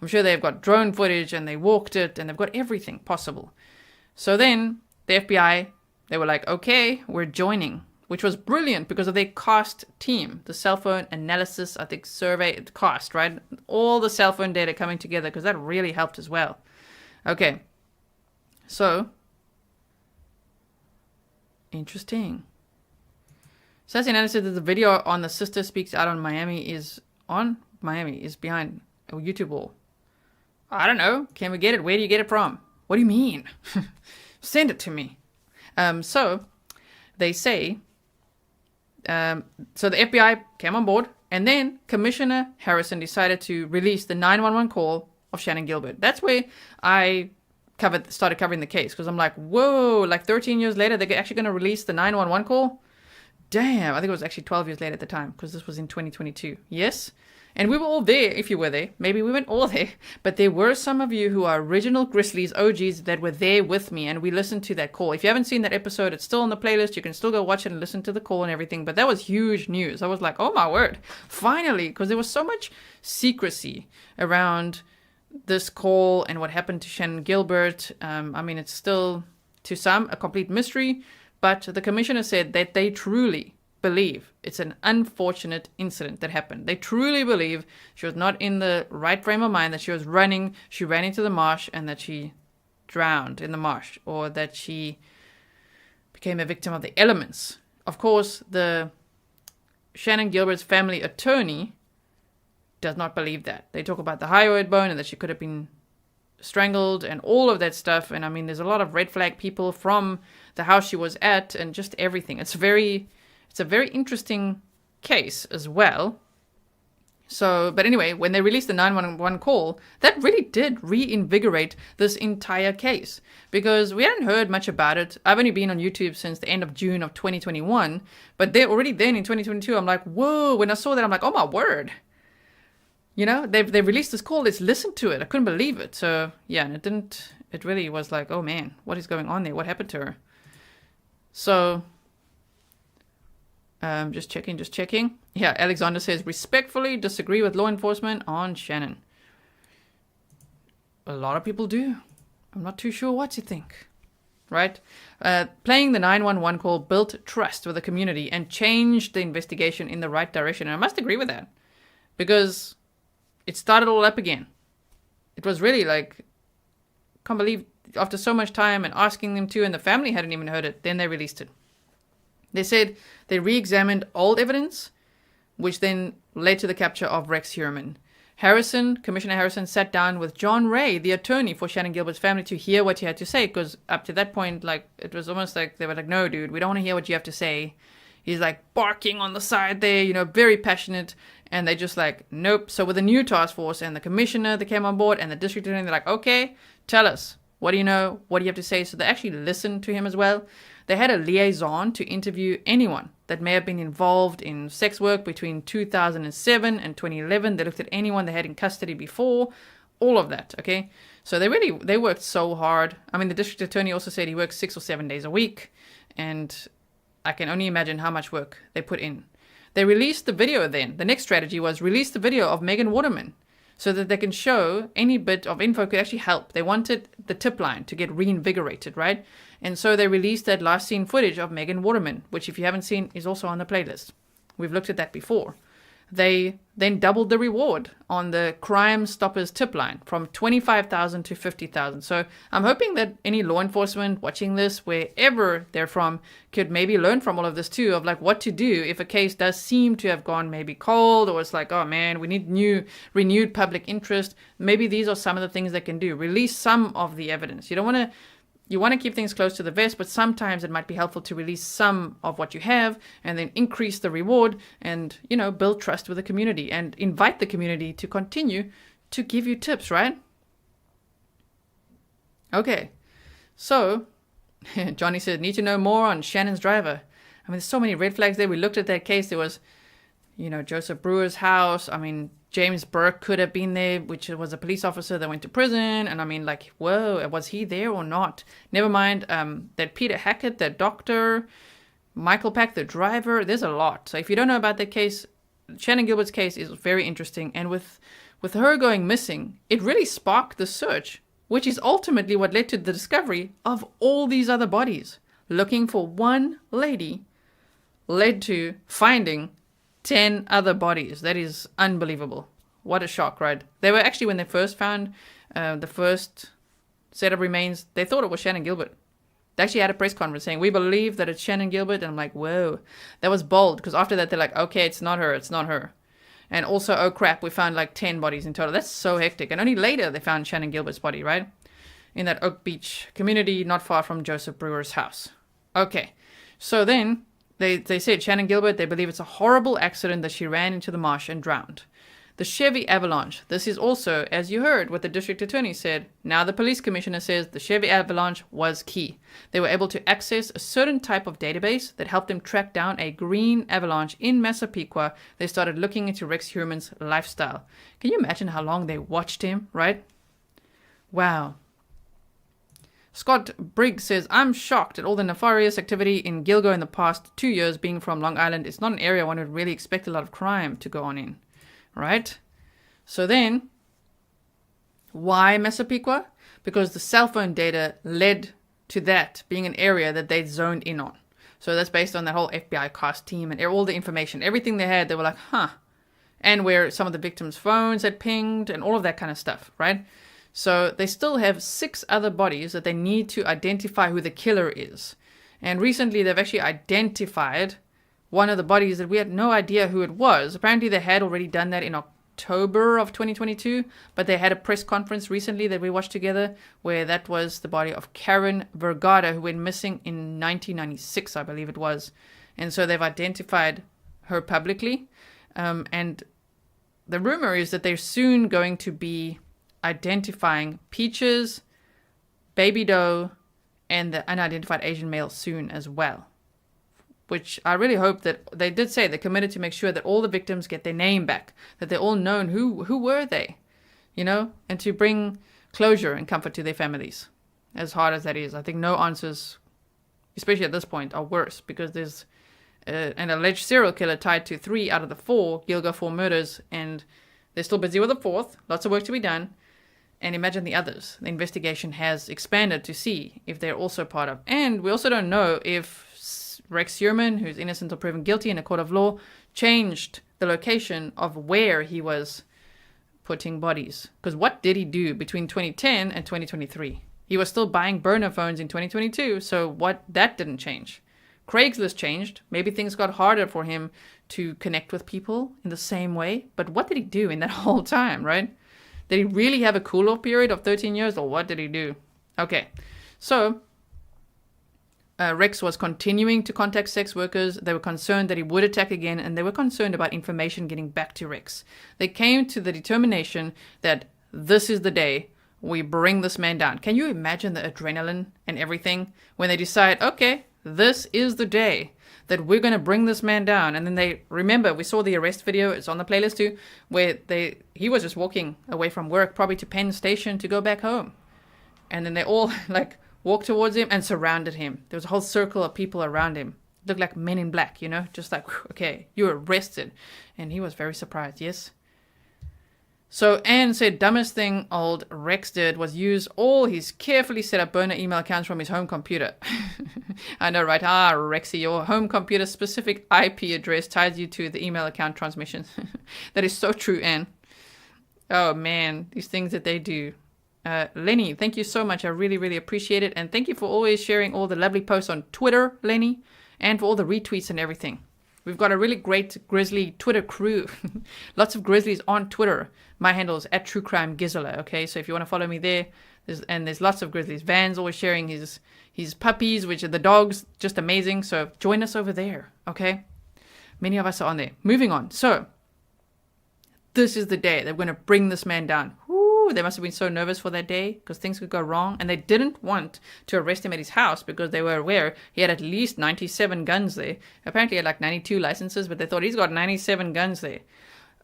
I'm sure they've got drone footage and they walked it and they've got everything possible. So then the FBI, they were like, okay, we're joining. Which was brilliant because of their CAST team, the cell phone analysis, I think, survey, CAST, right? All the cell phone data coming together because that really helped as well. Okay. So, interesting. Sassy Nana said that the video on the sister speaks out on Miami is behind a YouTube wall. I don't know. Can we get it? Where do you get it from? What do you mean? Send it to me. So, they say... So the FBI came on board, and then Commissioner Harrison decided to release the 911 call of Shannon Gilbert. That's where I started covering the case, because I'm like, whoa, like 13 years later, they're actually going to release the 911 call? Damn, I think it was actually 12 years later at the time, because this was in 2022. Yes? And we were all there, if you were there. Maybe we weren't all there, but there were some of you who are original Grizzlies, OGs, that were there with me, and we listened to that call. If you haven't seen that episode, it's still on the playlist. You can still go watch it and listen to the call and everything, but that was huge news. I was like, oh my word, finally, because there was so much secrecy around this call and what happened to Shannon Gilbert. It's still, to some, a complete mystery, but the commissioner said that they truly believe it's an unfortunate incident that happened. They truly believe she was not in the right frame of mind, that she was running, she ran into the marsh, and that she drowned in the marsh, or that she became a victim of the elements. Of course, the Shannon Gilbert's family attorney does not believe that. They talk about the hyoid bone and that she could have been strangled and all of that stuff. And there's a lot of red flag people from the house she was at and just everything. It's a very interesting case as well. So, but anyway, when they released the 911 call, that really did reinvigorate this entire case because we hadn't heard much about it. I've only been on YouTube since the end of June of 2021, but they're already then in 2022. I'm like, whoa, when I saw that, I'm like, oh my word. They released this call. Let's listen to it. I couldn't believe it. So yeah, and it really was like, oh man, what is going on there? What happened to her? So, just checking. Yeah, Alexander says, respectfully disagree with law enforcement on Shannon. A lot of people do. I'm not too sure what to think. Right? Playing the 911 call built trust with the community and changed the investigation in the right direction. And I must agree with that. Because it started all up again. It was really like, can't believe after so much time and asking them to, and the family hadn't even heard it, then they released it. They said they re-examined old evidence, which then led to the capture of Rex Heuermann. Commissioner Harrison sat down with John Ray, the attorney for Shannon Gilbert's family, to hear what he had to say, because up to that point, like, it was almost like they were like, no, dude, we don't want to hear what you have to say. He's like barking on the side there, you know, very passionate. And they just like, nope. So with the new task force and the commissioner that came on board and the district attorney, they're like, okay, tell us. What do you know? What do you have to say? So they actually listened to him as well. They had a liaison to interview anyone that may have been involved in sex work between 2007 and 2011. They looked at anyone they had in custody before, all of that, okay? So they worked so hard. I mean, the district attorney also said he works 6 or 7 days a week, and I can only imagine how much work they put in. They released the video then. The next strategy was release the video of Megan Waterman so that they can show any bit of info could actually help. They wanted the tip line to get reinvigorated, right? And so they released that last scene footage of Megan Waterman, which if you haven't seen is also on the playlist. We've looked at that before. They then doubled the reward on the Crime Stoppers tip line from 25,000 to 50,000. So I'm hoping that any law enforcement watching this, wherever they're from, could maybe learn from all of this too, of like what to do if a case does seem to have gone maybe cold, or it's like, oh man, we need renewed public interest. Maybe these are some of the things they can do. Release some of the evidence. You want to keep things close to the vest, but sometimes it might be helpful to release some of what you have and then increase the reward and, you know, build trust with the community and invite the community to continue to give you tips, right? Okay. So, Johnny said, need to know more on Shannon's driver. I mean, there's so many red flags there. We looked at that case. There was, you know, Joseph Brewer's house. I mean, James Burke could have been there, which was a police officer that went to prison. And I mean, like, whoa, was he there or not? Never mind that Peter Hackett, the doctor, Michael Pack, the driver. There's a lot. So if you don't know about that case, Shannon Gilbert's case is very interesting. And with her going missing, it really sparked the search, which is ultimately what led to the discovery of all these other bodies. Looking for one lady led to finding 10 other bodies. That is unbelievable. What a shock, right? They were actually, when they first found the first set of remains, they thought it was Shannon Gilbert. They actually had a press conference saying, we believe that it's Shannon Gilbert. And I'm like, whoa, that was bold. Because after that, they're like, okay, it's not her. And also, oh crap, we found like 10 bodies in total. That's so hectic. And only later they found Shannon Gilbert's body, right? In that Oak Beach community, not far from Joseph Brewer's house. Okay, so then They said Shannon Gilbert, they believe it's a horrible accident that she ran into the marsh and drowned. The Chevy Avalanche. This is also, as you heard, what the district attorney said. Now the police commissioner says the Chevy Avalanche was key. They were able to access a certain type of database that helped them track down a green avalanche in Massapequa. They started looking into Rex Heuermann's lifestyle. Can you imagine how long they watched him, right? Wow. Scott Briggs says, I'm shocked at all the nefarious activity in Gilgo in the past 2 years. Being from Long Island, it's not an area one would really expect a lot of crime to go on in, right? So then, why Massapequa? Because the cell phone data led to that being an area that they'd zoned in on. So that's based on that whole FBI cast team and all the information, everything they had, they were like, huh. And where some of the victims' phones had pinged and all of that kind of stuff, right? So they still have 6 other bodies that they need to identify who the killer is. And recently they've actually identified one of the bodies that we had no idea who it was. Apparently they had already done that in October of 2022, but they had a press conference recently that we watched together where that was the body of Karen Vergata, who went missing in 1996, I believe it was. And so they've identified her publicly. And the rumor is that they're soon going to be identifying Peaches, Baby Doe, and the unidentified Asian male soon as well. Which I really hope that they did say they're committed to make sure that all the victims get their name back, that they're all known who were they, you know, and to bring closure and comfort to their families. As hard as that is, I think no answers, especially at this point, are worse because there's an alleged serial killer tied to 3 out of the 4 Gilgo 4 murders, and they're still busy with the 4th. Lots of work to be done. And imagine the others. The investigation has expanded to see if they're also part of. And we also don't know if Rex Heuermann, who's innocent or proven guilty in a court of law, changed the location of where he was putting bodies. Because what did he do between 2010 and 2023? He was still buying burner phones in 2022, so that didn't change. Craigslist changed. Maybe things got harder for him to connect with people in the same way. But what did he do in that whole time, right? Did he really have a cool-off period of 13 years, or what did he do? Okay, so Rex was continuing to contact sex workers. They were concerned that he would attack again, and they were concerned about information getting back to Rex. They came to the determination that this is the day we bring this man down. Can you imagine the adrenaline and everything when they decide, okay, this is the day that we're going to bring this man down? And then they remember, we saw the arrest video, it's on the playlist too, where he was just walking away from work, probably to Penn Station to go back home. And then they all like walked towards him and surrounded him. There was a whole circle of people around him. Looked like Men in Black, you know, just like, okay, you're arrested. And he was very surprised, yes. So Anne said, dumbest thing old Rex did was use all his carefully set up burner email accounts from his home computer. I know, right? Rexy, your home computer specific IP address ties you to the email account transmissions. That is so true, Anne. Oh man, these things that they do. Lenny, thank you so much. I really, really appreciate it. And thank you for always sharing all the lovely posts on Twitter, Lenny, and for all the retweets and everything. We've got a really great Grizzly Twitter crew. Lots of Grizzlies on Twitter. My handle is @TrueCrimeGizola, okay? So if you want to follow me there, there's lots of Grizzlies. Van's always sharing his puppies, which are the dogs, just amazing. So join us over there, okay? Many of us are on there. Moving on. So this is the day they're going to bring this man down. They must have been so nervous for that day because things could go wrong, and they didn't want to arrest him at his house because they were aware he had at least 97 guns there. Apparently he had like 92 licenses, but they thought he's got 97 guns there.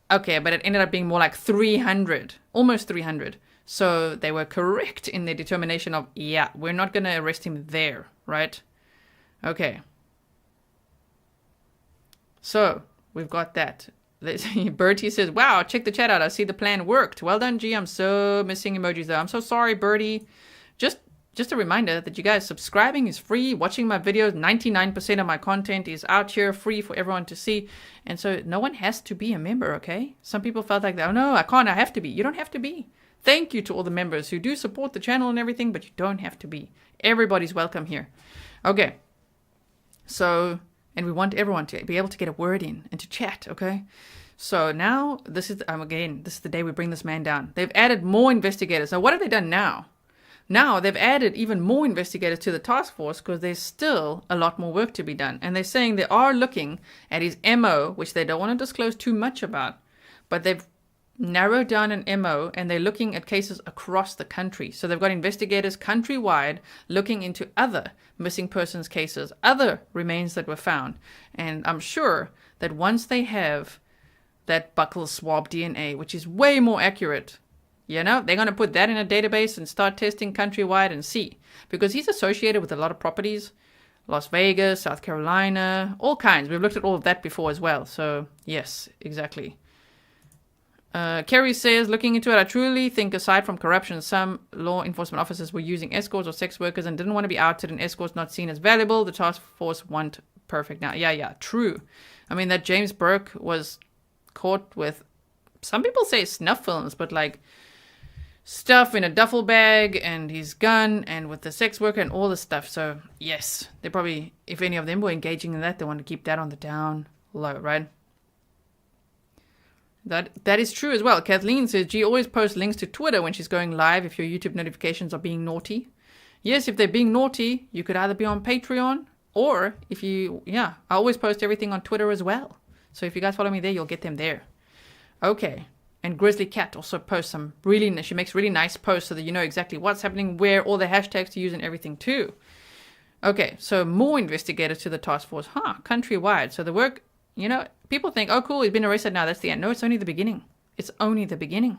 Okay, but it ended up being more like 300, almost 300. So they were correct in their determination of, yeah, we're not going to arrest him there, right? Okay. So we've got that. Bertie says, wow, check the chat out. I see the plan worked. Well done, G. I'm so missing emojis though. I'm so sorry, Bertie. Just a reminder that you guys, subscribing is free. Watching my videos, 99% of my content is out here free for everyone to see. And so no one has to be a member, okay? Some people felt like, oh no, I can't, I have to be. You don't have to be. Thank you to all the members who do support the channel and everything, but you don't have to be. Everybody's welcome here. Okay. So, and we want everyone to be able to get a word in and to chat, okay? So now, this is the day we bring this man down. They've added more investigators. Now, what have they done now? Now, they've added even more investigators to the task force because there's still a lot more work to be done. And they're saying they are looking at his MO, which they don't want to disclose too much about. But they've narrowed down an MO, and they're looking at cases across the country. So they've got investigators countrywide looking into other missing persons cases, other remains that were found. And I'm sure that once they have that buccal swab DNA, which is way more accurate, you know, they're going to put that in a database and start testing countrywide and see. Because he's associated with a lot of properties, Las Vegas, South Carolina, all kinds. We've looked at all of that before as well. So, yes, exactly. Kerry says, looking into it, I truly think aside from corruption, some law enforcement officers were using escorts or sex workers and didn't want to be outed, and escorts not seen as valuable. The task force want perfect now. Yeah, true. I mean, that James Burke was caught with, some people say snuff films, but like stuff in a duffel bag and his gun and with the sex worker and all this stuff. So yes, they probably, if any of them were engaging in that, they want to keep that on the down low, right? That is true as well. Kathleen says, G always posts links to Twitter when she's going live if your YouTube notifications are being naughty. Yes, if they're being naughty, you could either be on Patreon or if you, I always post everything on Twitter as well. So if you guys follow me there, you'll get them there. Okay. And Grizzly Cat also posts she makes really nice posts so that you know exactly what's happening, where, all the hashtags to use and everything too. Okay, so more investigators to the task force. Countrywide. So the work, people think, oh cool, he's been arrested now, that's the end. No, it's only the beginning. It's only the beginning.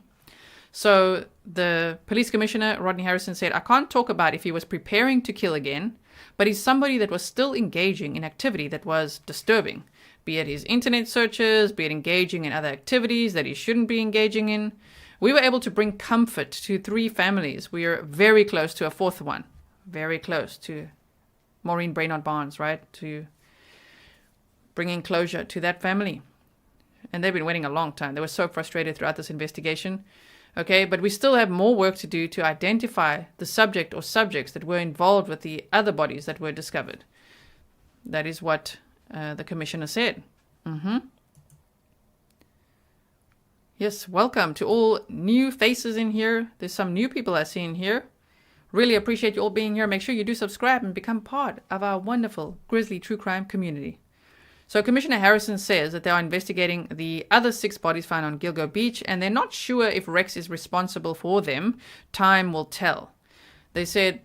So the police commissioner, Rodney Harrison, said, I can't talk about if he was preparing to kill again, but he's somebody that was still engaging in activity that was disturbing. Be it his internet searches, be it engaging in other activities that he shouldn't be engaging in. We were able to bring comfort to 3 families. We are very close to a 4th one. Very close to Maureen Brainard Barnes, right? To bringing closure to that family. And they've been waiting a long time. They were so frustrated throughout this investigation. Okay, but we still have more work to do to identify the subject or subjects that were involved with the other bodies that were discovered. That is what the commissioner said. Yes, welcome to all new faces in here. There's some new people I see in here. Really appreciate you all being here. Make sure you do subscribe and become part of our wonderful Grizzly true crime community. So Commissioner Harrison says that they are investigating the other 6 bodies found on Gilgo Beach, and they're not sure if Rex is responsible for them. Time will tell. They said,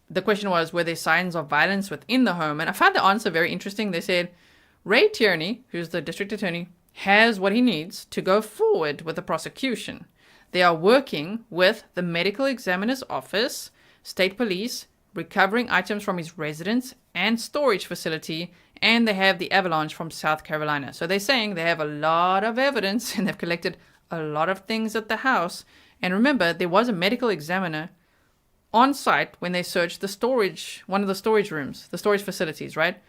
the question was, were there signs of violence within the home? And I found the answer very interesting. They said, Ray Tierney, who's the district attorney, has what he needs to go forward with the prosecution. They are working with the medical examiner's office, state police, recovering items from his residence and storage facility, and they have the Avalanche from South Carolina. So they're saying they have a lot of evidence and they've collected a lot of things at the house. And remember, there was a medical examiner on site when they searched the storage, one of the storage rooms, the storage facilities, right?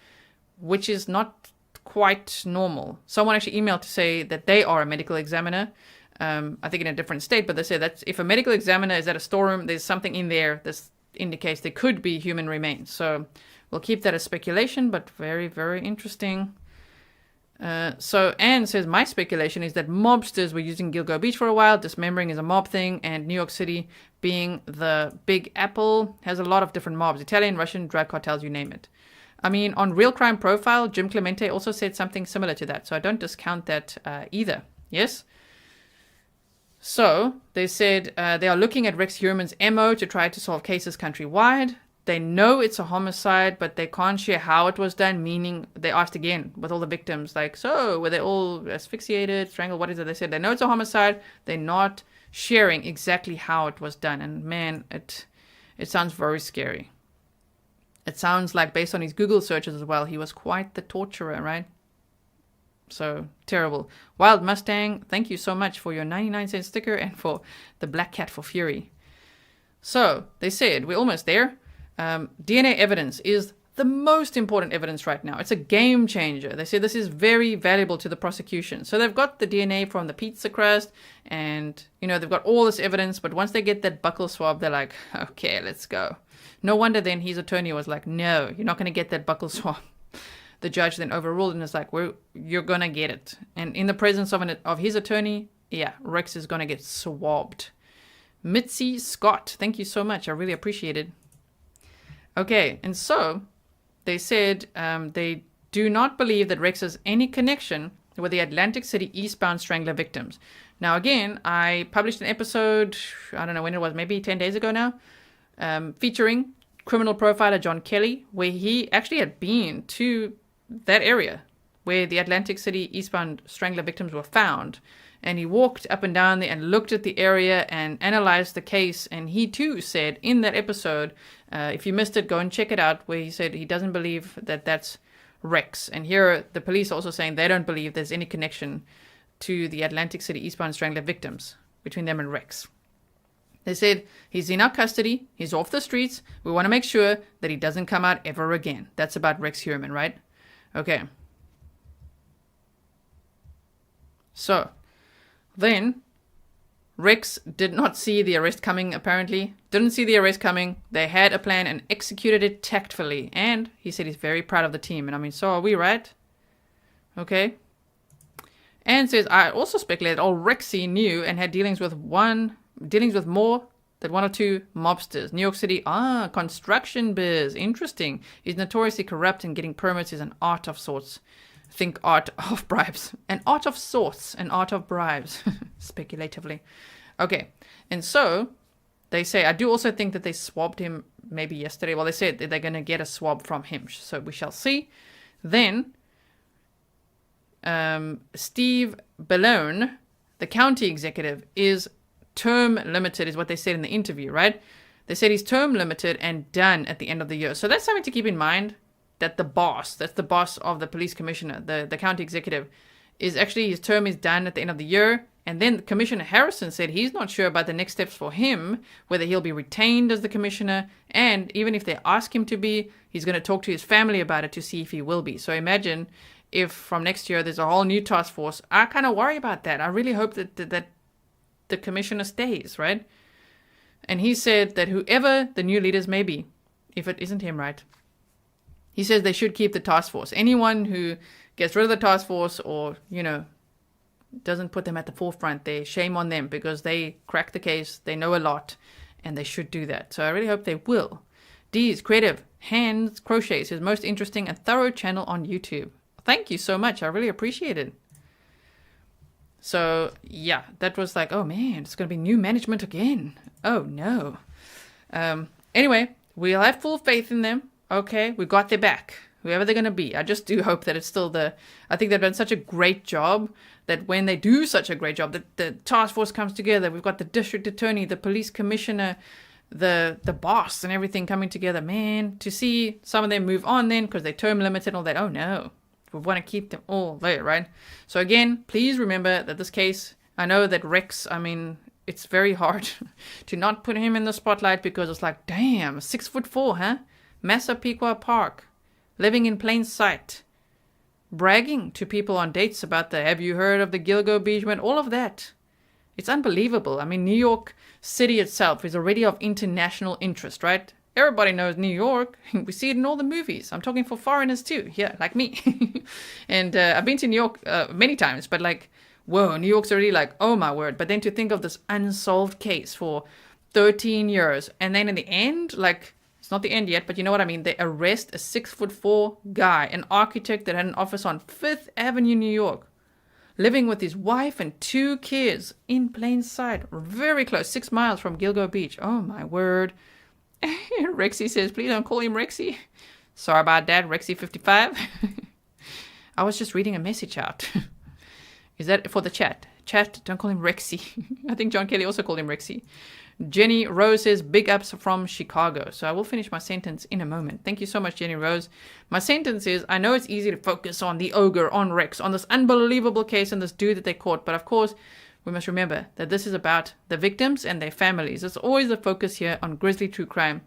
Which is not quite normal. Someone actually emailed to say that they are a medical examiner. I think in a different state, but they say that if a medical examiner is at a storeroom, there's something in there that indicates there could be human remains. So we'll keep that as speculation, but very, very interesting. So Anne says, my speculation is that mobsters were using Gilgo Beach for a while. Dismembering is a mob thing, and New York City, being the Big Apple, has a lot of different mobs. Italian, Russian, drug cartels, you name it. I mean, on Real Crime Profile, Jim Clemente also said something similar to that, so I don't discount that either. Yes? So they said they are looking at Rex Heuermann's MO to try to solve cases countrywide. They know it's a homicide, but they can't share how it was done, meaning they asked again with all the victims, like, so were they all asphyxiated, strangled, what is it? They said they know it's a homicide. They're not sharing exactly how it was done. And man, it sounds very scary. It sounds like, based on his Google searches as well, he was quite the torturer, right? So terrible. Wild Mustang, thank you so much for your 99-cent sticker and for the Black Cat for Fury. So they said, we're almost there. DNA evidence is the most important evidence right now. It's a game changer. They say this is very valuable to the prosecution. So they've got the DNA from the pizza crust and, they've got all this evidence. But once they get that buccal swab, they're like, okay, let's go. No wonder then his attorney was like, no, you're not going to get that buccal swab. The judge then overruled and is like, you're going to get it. And in the presence of his attorney, yeah, Rex is going to get swabbed. Mitzi Scott, thank you so much. I really appreciate it. Okay, and so they said they do not believe that Rex has any connection with the Atlantic City eastbound strangler victims. Now, again, I published an episode, I don't know when it was, maybe 10 days ago now, featuring criminal profiler John Kelly, where he actually had been to that area where the Atlantic City eastbound strangler victims were found. And he walked up and down there and looked at the area and analyzed the case. And he too said in that episode, if you missed it, go and check it out, where he said he doesn't believe that that's Rex. And here the police are also saying they don't believe there's any connection to the Atlantic City eastbound strangler victims between them and Rex. They said he's in our custody. He's off the streets. We want to make sure that he doesn't come out ever again. That's about Rex Heuermann, right? Okay. So then Rex did not see the arrest coming, apparently. Didn't see the arrest coming. They had a plan and executed it tactfully. And he said he's very proud of the team. And I mean, so are we, right? Okay. And says, I also speculate that old Rexy knew and had dealings with more than one or two mobsters. New York City, construction biz. Interesting. He's notoriously corrupt, and getting permits is an art of sorts. Think art of bribes. An art of sorts. An art of bribes. Speculatively. Okay. And so they say, I do also think that they swabbed him maybe yesterday. Well, they said that they're going to get a swab from him. So we shall see. Then Steve Bellone, the county executive, is term limited, is what they said in the interview, right? They said he's term limited and done at the end of the year. So that's something to keep in mind, that that's the boss of the police commissioner, the county executive, is actually, his term is done at the end of the year. And then Commissioner Harrison said he's not sure about the next steps for him, whether he'll be retained as the commissioner. And even if they ask him to be, he's going to talk to his family about it to see if he will be. So imagine if from next year there's a whole new task force. I kind of worry about that. I really hope that the commissioner stays, right? And he said that whoever the new leaders may be, if it isn't him, right? He says they should keep the task force. Anyone who gets rid of the task force or, doesn't put them at the forefront, they shame on them, because they crack the case, they know a lot, and they should do that. So I really hope they will. D's Creative Hands Crochet is his most interesting and thorough channel on YouTube. Thank you so much. I really appreciate it. So yeah, that was like, oh man, it's going to be new management again. Oh no. Anyway, we'll have full faith in them. Okay, we got their back. Whoever they're going to be. I just do hope that it's still I think they've done such a great job that when they do such a great job, that the task force comes together. We've got the district attorney, the police commissioner, the boss and everything coming together. Man, to see some of them move on then because they're term limited and all that. Oh no. We want to keep them all there, right? So again, please remember that this case, I know that Rex, I mean, it's very hard to not put him in the spotlight because it's like, damn, 6'4", huh? Massapequa Park, living in plain sight, bragging to people on dates about have you heard of the Gilgo beachman? All of that. It's unbelievable. I mean, New York City itself is already of international interest, right? Everybody knows New York. We see it in all the movies. I'm talking for foreigners too, yeah, like me. And I've been to New York many times, but like, whoa, New York's already like, oh my word. But then to think of this unsolved case for 13 years, and then in the end, like, it's not the end yet, but you know what I mean? They arrest a 6'4" guy, an architect that had an office on 5th Avenue, New York, living with his wife and 2 kids in plain sight, very close, 6 miles from Gilgo Beach. Oh my word. Rexy says, please don't call him Rexy. Sorry about that, Rexy55. I was just reading a message out. Is that for the chat? Chat, don't call him Rexy. I think John Kelly also called him Rexy. Jenny Rose says, big ups from Chicago. So I will finish my sentence in a moment. Thank you so much, Jenny Rose. My sentence is, I know it's easy to focus on the ogre, on Rex, on this unbelievable case and this dude that they caught. But of course, we must remember that this is about the victims and their families. It's always the focus here on Grizzly True Crime.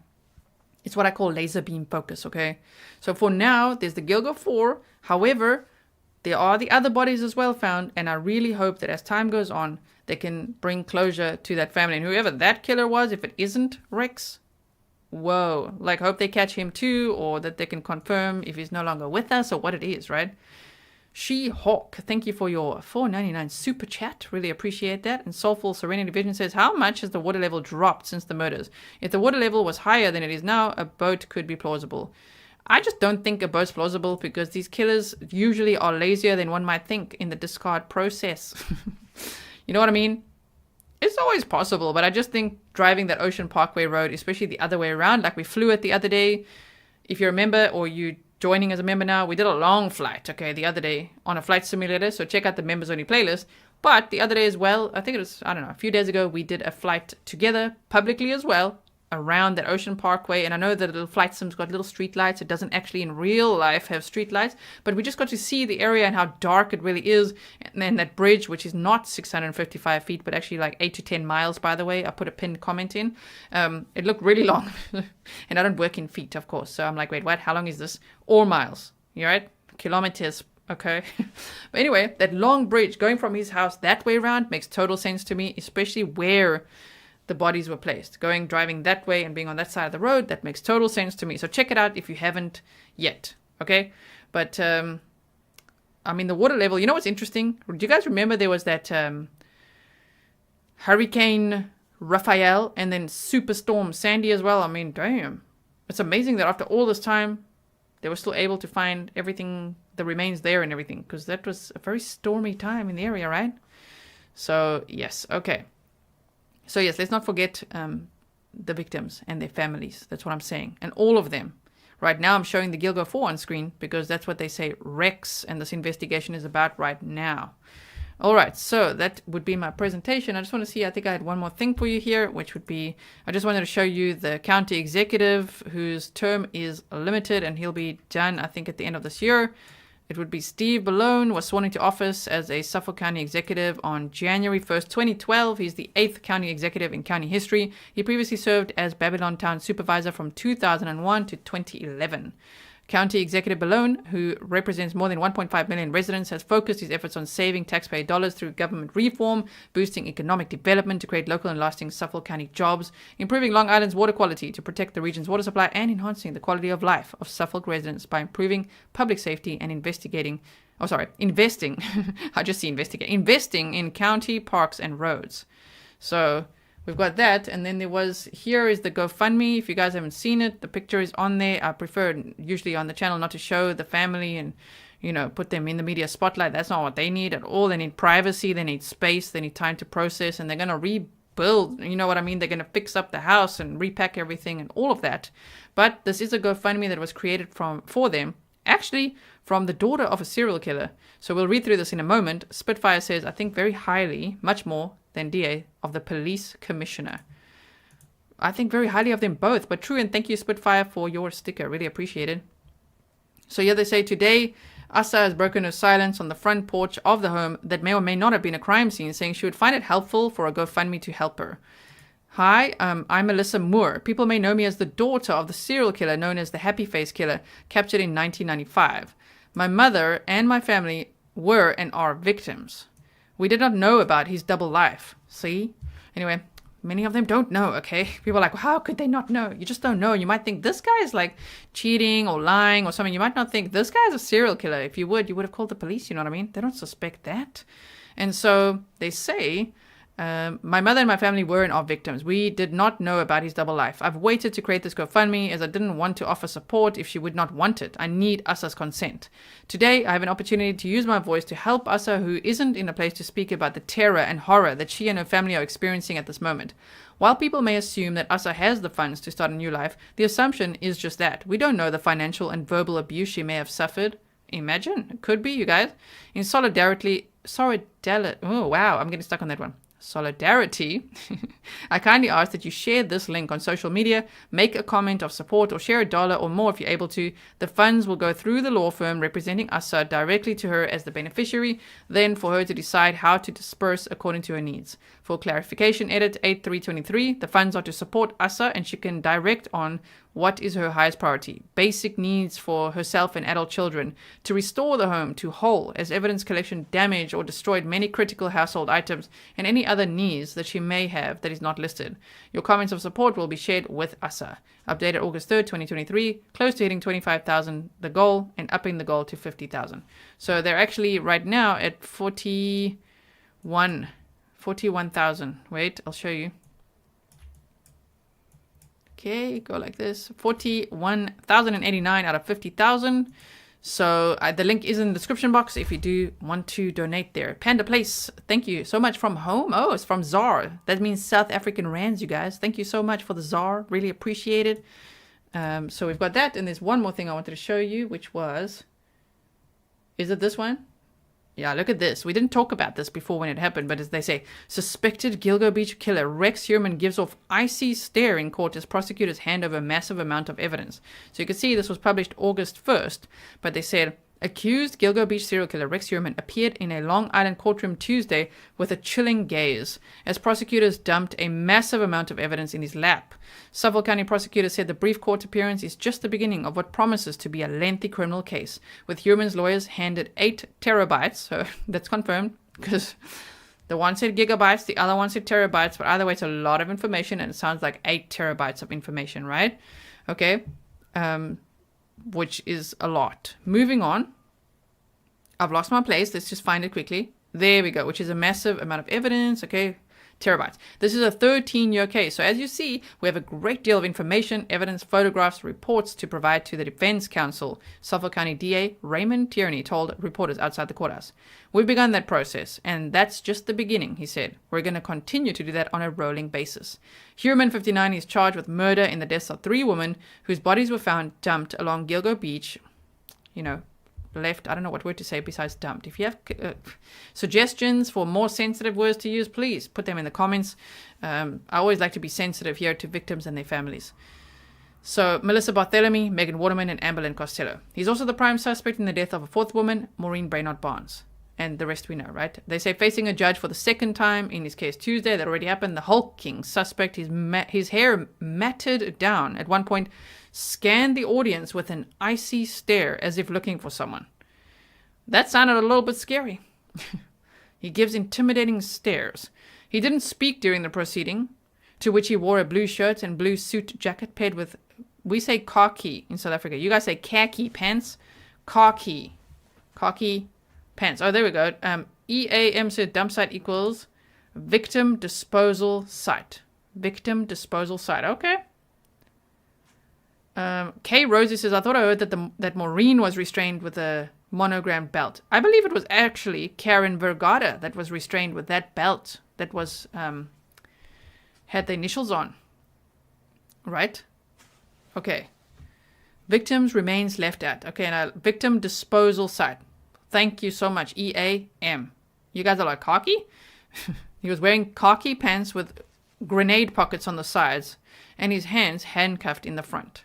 It's what I call laser beam focus, okay? So for now, there's the Gilgo 4. However, there are the other bodies as well found, and I really hope that as time goes on, they can bring closure to that family. And whoever that killer was, if it isn't Rex, whoa. Like, hope they catch him too, or that they can confirm if he's no longer with us or what it is, right? She-Hawk, thank you for your $4.99 super chat. Really appreciate that. And Soulful Serenity Vision says, how much has the water level dropped since the murders? If the water level was higher than it is now, a boat could be plausible. I just don't think a boat's plausible because these killers usually are lazier than one might think in the discard process. You know what I mean? It's always possible, but I just think driving that Ocean Parkway road, especially the other way around, like we flew it the other day. If you remember, or you joining as a member now, we did a long flight, okay, the other day on a flight simulator, so check out the members only playlist. But the other day as well, I think it was, I don't know, a few days ago, we did a flight together publicly as well around that Ocean Parkway. And I know that the little flight sim's got little street lights. It doesn't actually in real life have street lights, but we just got to see the area and how dark it really is. And then that bridge, which is not 655 feet, but actually like 8 to 10 miles, by the way. I put a pinned comment in. It looked really long. And I don't work in feet, of course. So I'm like, wait, what? How long is this? Or miles. You right? Kilometers. Okay. But anyway, that long bridge going from his house that way around makes total sense to me, especially where the bodies were placed. Driving that way and being on that side of the road, that makes total sense to me. So check it out if you haven't yet. Okay? But, I mean, the water level, you know what's interesting? Do you guys remember there was that Hurricane Raphael and then Superstorm Sandy as well? I mean, damn. It's amazing that after all this time, they were still able to find everything, the remains there and everything, because that was a very stormy time in the area, right? So, yes, okay. So, yes, let's not forget the victims and their families. That's what I'm saying. And all of them. Right now, I'm showing the Gilgo 4 on screen because that's what they say Rex and this investigation is about right now. All right, so that would be my presentation. I just want to see, I think I had one more thing for you here, which would be, I just wanted to show you the county executive whose term is limited and he'll be done, I think, at the end of this year. It would be Steve Bellone, was sworn into office as a Suffolk County executive on January 1st, 2012. He's the 8th county executive in county history. He previously served as Babylon Town Supervisor from 2001 to 2011. County Executive Bellone, who represents more than 1.5 million residents, has focused his efforts on saving taxpayer dollars through government reform, boosting economic development to create local and lasting Suffolk County jobs, improving Long Island's water quality to protect the region's water supply, and enhancing the quality of life of Suffolk residents by improving public safety and investing, investing in county parks and roads. So we've got that. And then here is the GoFundMe. If you guys haven't seen it, the picture is on there. I prefer usually on the channel not to show the family and, put them in the media spotlight. That's not what they need at all. They need privacy. They need space. They need time to process. And they're going to rebuild. You know what I mean? They're going to fix up the house and repack everything and all of that. But this is a GoFundMe that was created for them, actually from the daughter of a serial killer. So we'll read through this in a moment. Spitfire says, I think very highly, much more than DA, of the police commissioner. I think very highly of them both. But true, and thank you, Spitfire, for your sticker. Really appreciate it. So yeah, they say today, Asa has broken her silence on the front porch of the home that may or may not have been a crime scene, saying she would find it helpful for a GoFundMe to help her. Hi, I'm Melissa Moore. People may know me as the daughter of the serial killer known as the Happy Face Killer, captured in 1995. My mother and my family were and are victims. We did not know about his double life. See? Anyway, many of them don't know, okay? People are like, well, how could they not know? You just don't know. You might think this guy is like cheating or lying or something. You might not think this guy is a serial killer. If you would have called the police, you know what I mean? They don't suspect that. And so they say, my mother and my family were and are victims. We did not know about his double life. I've waited to create this GoFundMe as I didn't want to offer support if she would not want it. I need Asa's consent. Today, I have an opportunity to use my voice to help Asa, who isn't in a place to speak about the terror and horror that she and her family are experiencing at this moment. While people may assume that Asa has the funds to start a new life, the assumption is just that. We don't know the financial and verbal abuse she may have suffered. Imagine. It could be, you guys. In solidarity. Oh, wow. I'm getting stuck on that one. Solidarity, I kindly ask that you share this link on social media, make a comment of support, or share $1 or more if you're able to. The funds will go through the law firm representing Asa directly to her as the beneficiary, then for her to decide how to disperse according to her needs. For clarification, edit 8323, the funds are to support Asa and she can direct on what is her highest priority. Basic needs for herself and adult children. To restore the home to whole, as evidence collection damaged or destroyed many critical household items, and any other needs that she may have that is not listed. Your comments of support will be shared with Asa. Updated August 3rd, 2023, close to hitting 25,000, the goal, and upping the goal to 50,000. So they're actually right now at 41,000. Wait, I'll show you. Okay, go like this. 41,089 out of 50,000. So the link is in the description box if you do want to donate there. Panda Place, thank you so much from home. Oh, it's from ZAR. That means South African Rands, you guys. Thank you so much for the ZAR. Really appreciate it. So we've got that. And there's one more thing I wanted to show you, which was... Is it this one? Yeah, look at this. We didn't talk about this before when it happened, but as they say, suspected Gilgo Beach killer Rex Heuermann gives off icy stare in court as prosecutors hand over a massive amount of evidence. So you can see this was published August 1st, but they said, accused Gilgo Beach serial killer Rex Heuermann appeared in a Long Island courtroom Tuesday with a chilling gaze as prosecutors dumped a massive amount of evidence in his lap. Suffolk County prosecutors said the brief court appearance is just the beginning of what promises to be a lengthy criminal case, with Heuermann's lawyers handed 8 terabytes, so that's confirmed, because the one said gigabytes, the other one said terabytes, but either way it's a lot of information, and it sounds like 8 terabytes of information, right? Okay, which is a lot. Moving on. I've lost my place. Let's just find it quickly. There we go, which is a massive amount of evidence. Okay, terabytes. This is a 13-year case. So as you see, we have a great deal of information, evidence, photographs, reports to provide to the defense counsel. Suffolk County DA Ray Tierney told reporters outside the courthouse. We've begun that process, and that's just the beginning, he said. We're going to continue to do that on a rolling basis. Heuermann, 59, is charged with murder in the deaths of 3 women whose bodies were found dumped along Gilgo Beach, left. I don't know what word to say besides dumped. If you have suggestions for more sensitive words to use, please put them in the comments. I always like to be sensitive here to victims and their families. So, Melissa Barthélemy, Megan Waterman, and Amberlynn Costello. He's also the prime suspect in the death of a 4th woman, Maureen Brainard Barnes. And the rest we know, right? They say facing a judge for the 2nd time in his case Tuesday. That already happened. The hulking suspect, his hair matted down at one point, scanned the audience with an icy stare as if looking for someone. That sounded a little bit scary. He gives intimidating stares. He didn't speak during the proceeding, to which he wore a blue shirt and blue suit jacket paired with, we say khaki in South Africa. You guys say khaki pants? Khaki pants. Oh, there we go. EAM said dump site equals victim disposal site. Victim disposal site. Okay. Kay Rosie says, I thought I heard that Maureen was restrained with a monogrammed belt. I believe it was actually Karen Vergata that was restrained with that belt that was had the initials on. Right? Okay. Victims remains left at. Okay, now victim disposal site. Thank you so much, EAM. You guys are like khaki? He was wearing khaki pants with grenade pockets on the sides and his hands handcuffed in the front.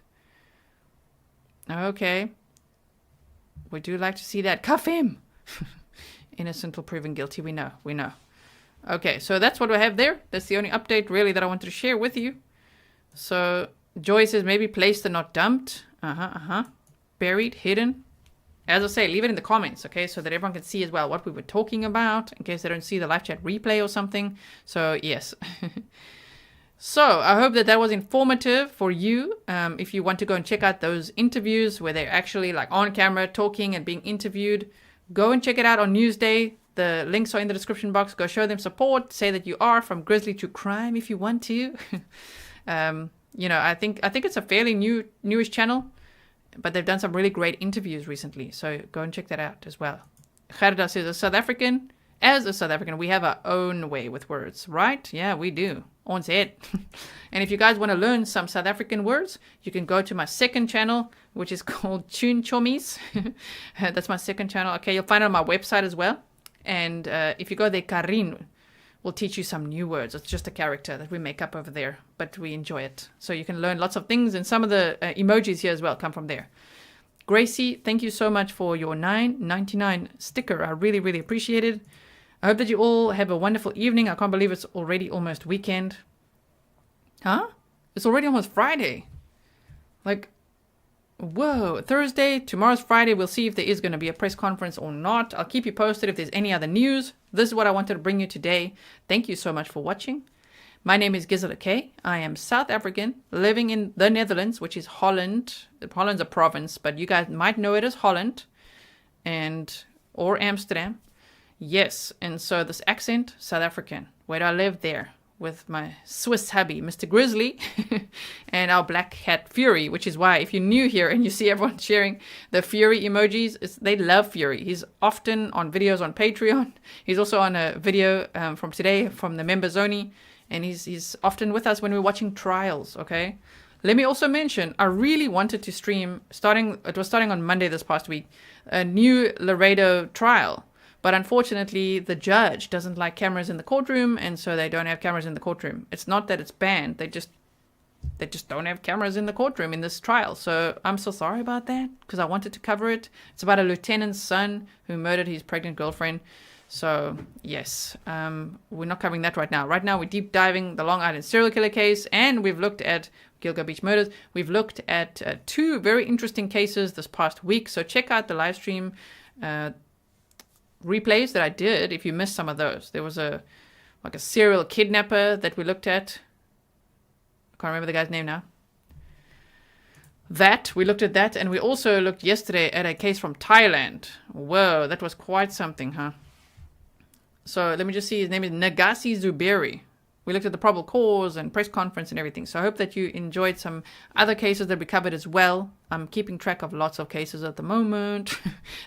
Okay. We do like to see that. Cuff him. Innocent till proven guilty. We know. Okay, so that's what we have there. That's the only update really that I wanted to share with you. So Joy says maybe placed and not dumped. Buried, hidden. As I say, leave it in the comments, okay, so that everyone can see as well what we were talking about, in case they don't see the live chat replay or something. So, yes. So, I hope that was informative for you. If you want to go and check out those interviews where they're actually like on camera talking and being interviewed, go and check it out on Newsday. The links are in the description box. Go show them support. Say that you are from Grizzly to Crime if you want to. I think it's a fairly newish channel. But they've done some really great interviews recently. So go and check that out as well. Gerda says, as a South African, we have our own way with words, right? Yeah, we do. Ons het. And if you guys want to learn some South African words, you can go to my second channel, which is called Tune Chomies. That's my second channel. Okay, you'll find it on my website as well. And if you go there, Karin will teach you some new words. It's just a character that we make up over there, but we enjoy it. So you can learn lots of things, and some of the emojis here as well come from there. Gracie, thank you so much for your $9.99 sticker. I really, really appreciate it. I hope that you all have a wonderful evening. I can't believe it's already almost weekend. Huh? It's already almost Friday. Like, whoa, Thursday, tomorrow's Friday. We'll see if there is going to be a press conference or not. I'll keep you posted if there's any other news. This is what I wanted to bring you today. Thank you so much for watching. My name is Gisela K. I am South African, living in the Netherlands, which is Holland. Holland's a province, but you guys might know it as Holland or Amsterdam. Yes, and so this accent, South African. Where do I live? There. With my Swiss hubby, Mr. Grizzly, and our black cat Fury, which is why if you're new here and you see everyone sharing the Fury emojis, they love Fury. He's often on videos on Patreon. He's also on a video from today from the members only, and he's often with us when we're watching trials, okay? Let me also mention, I really wanted to stream, it was starting on Monday this past week, a new Laredo trial. But unfortunately, the judge doesn't like cameras in the courtroom, and so they don't have cameras in the courtroom. It's not that it's banned. They just don't have cameras in the courtroom in this trial. So I'm so sorry about that, because I wanted to cover it. It's about a lieutenant's son who murdered his pregnant girlfriend. So, yes, we're not covering that right now. Right now, we're deep diving the Long Island serial killer case, and we've looked at Gilgo Beach murders. We've looked at two very interesting cases this past week. So check out the live stream replays that I did if you missed some of those. There was a serial kidnapper that we looked at. I can't remember the guy's name now. We looked at that, and we also looked yesterday at a case from Thailand. Whoa, that was quite something, huh? So let me just see, his name is Nagasi Zuberi. We looked at the probable cause and press conference and everything. So I hope that you enjoyed some other cases that we covered as well. I'm keeping track of lots of cases at the moment.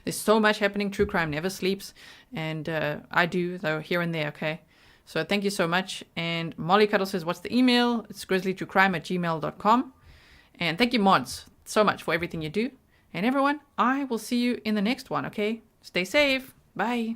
There's so much happening. True crime never sleeps. And I do, though, here and there, okay? So thank you so much. And Molly Cuddle says, what's the email? It's grizzlytruecrime@gmail.com. And thank you, mods, so much for everything you do. And everyone, I will see you in the next one, okay? Stay safe. Bye.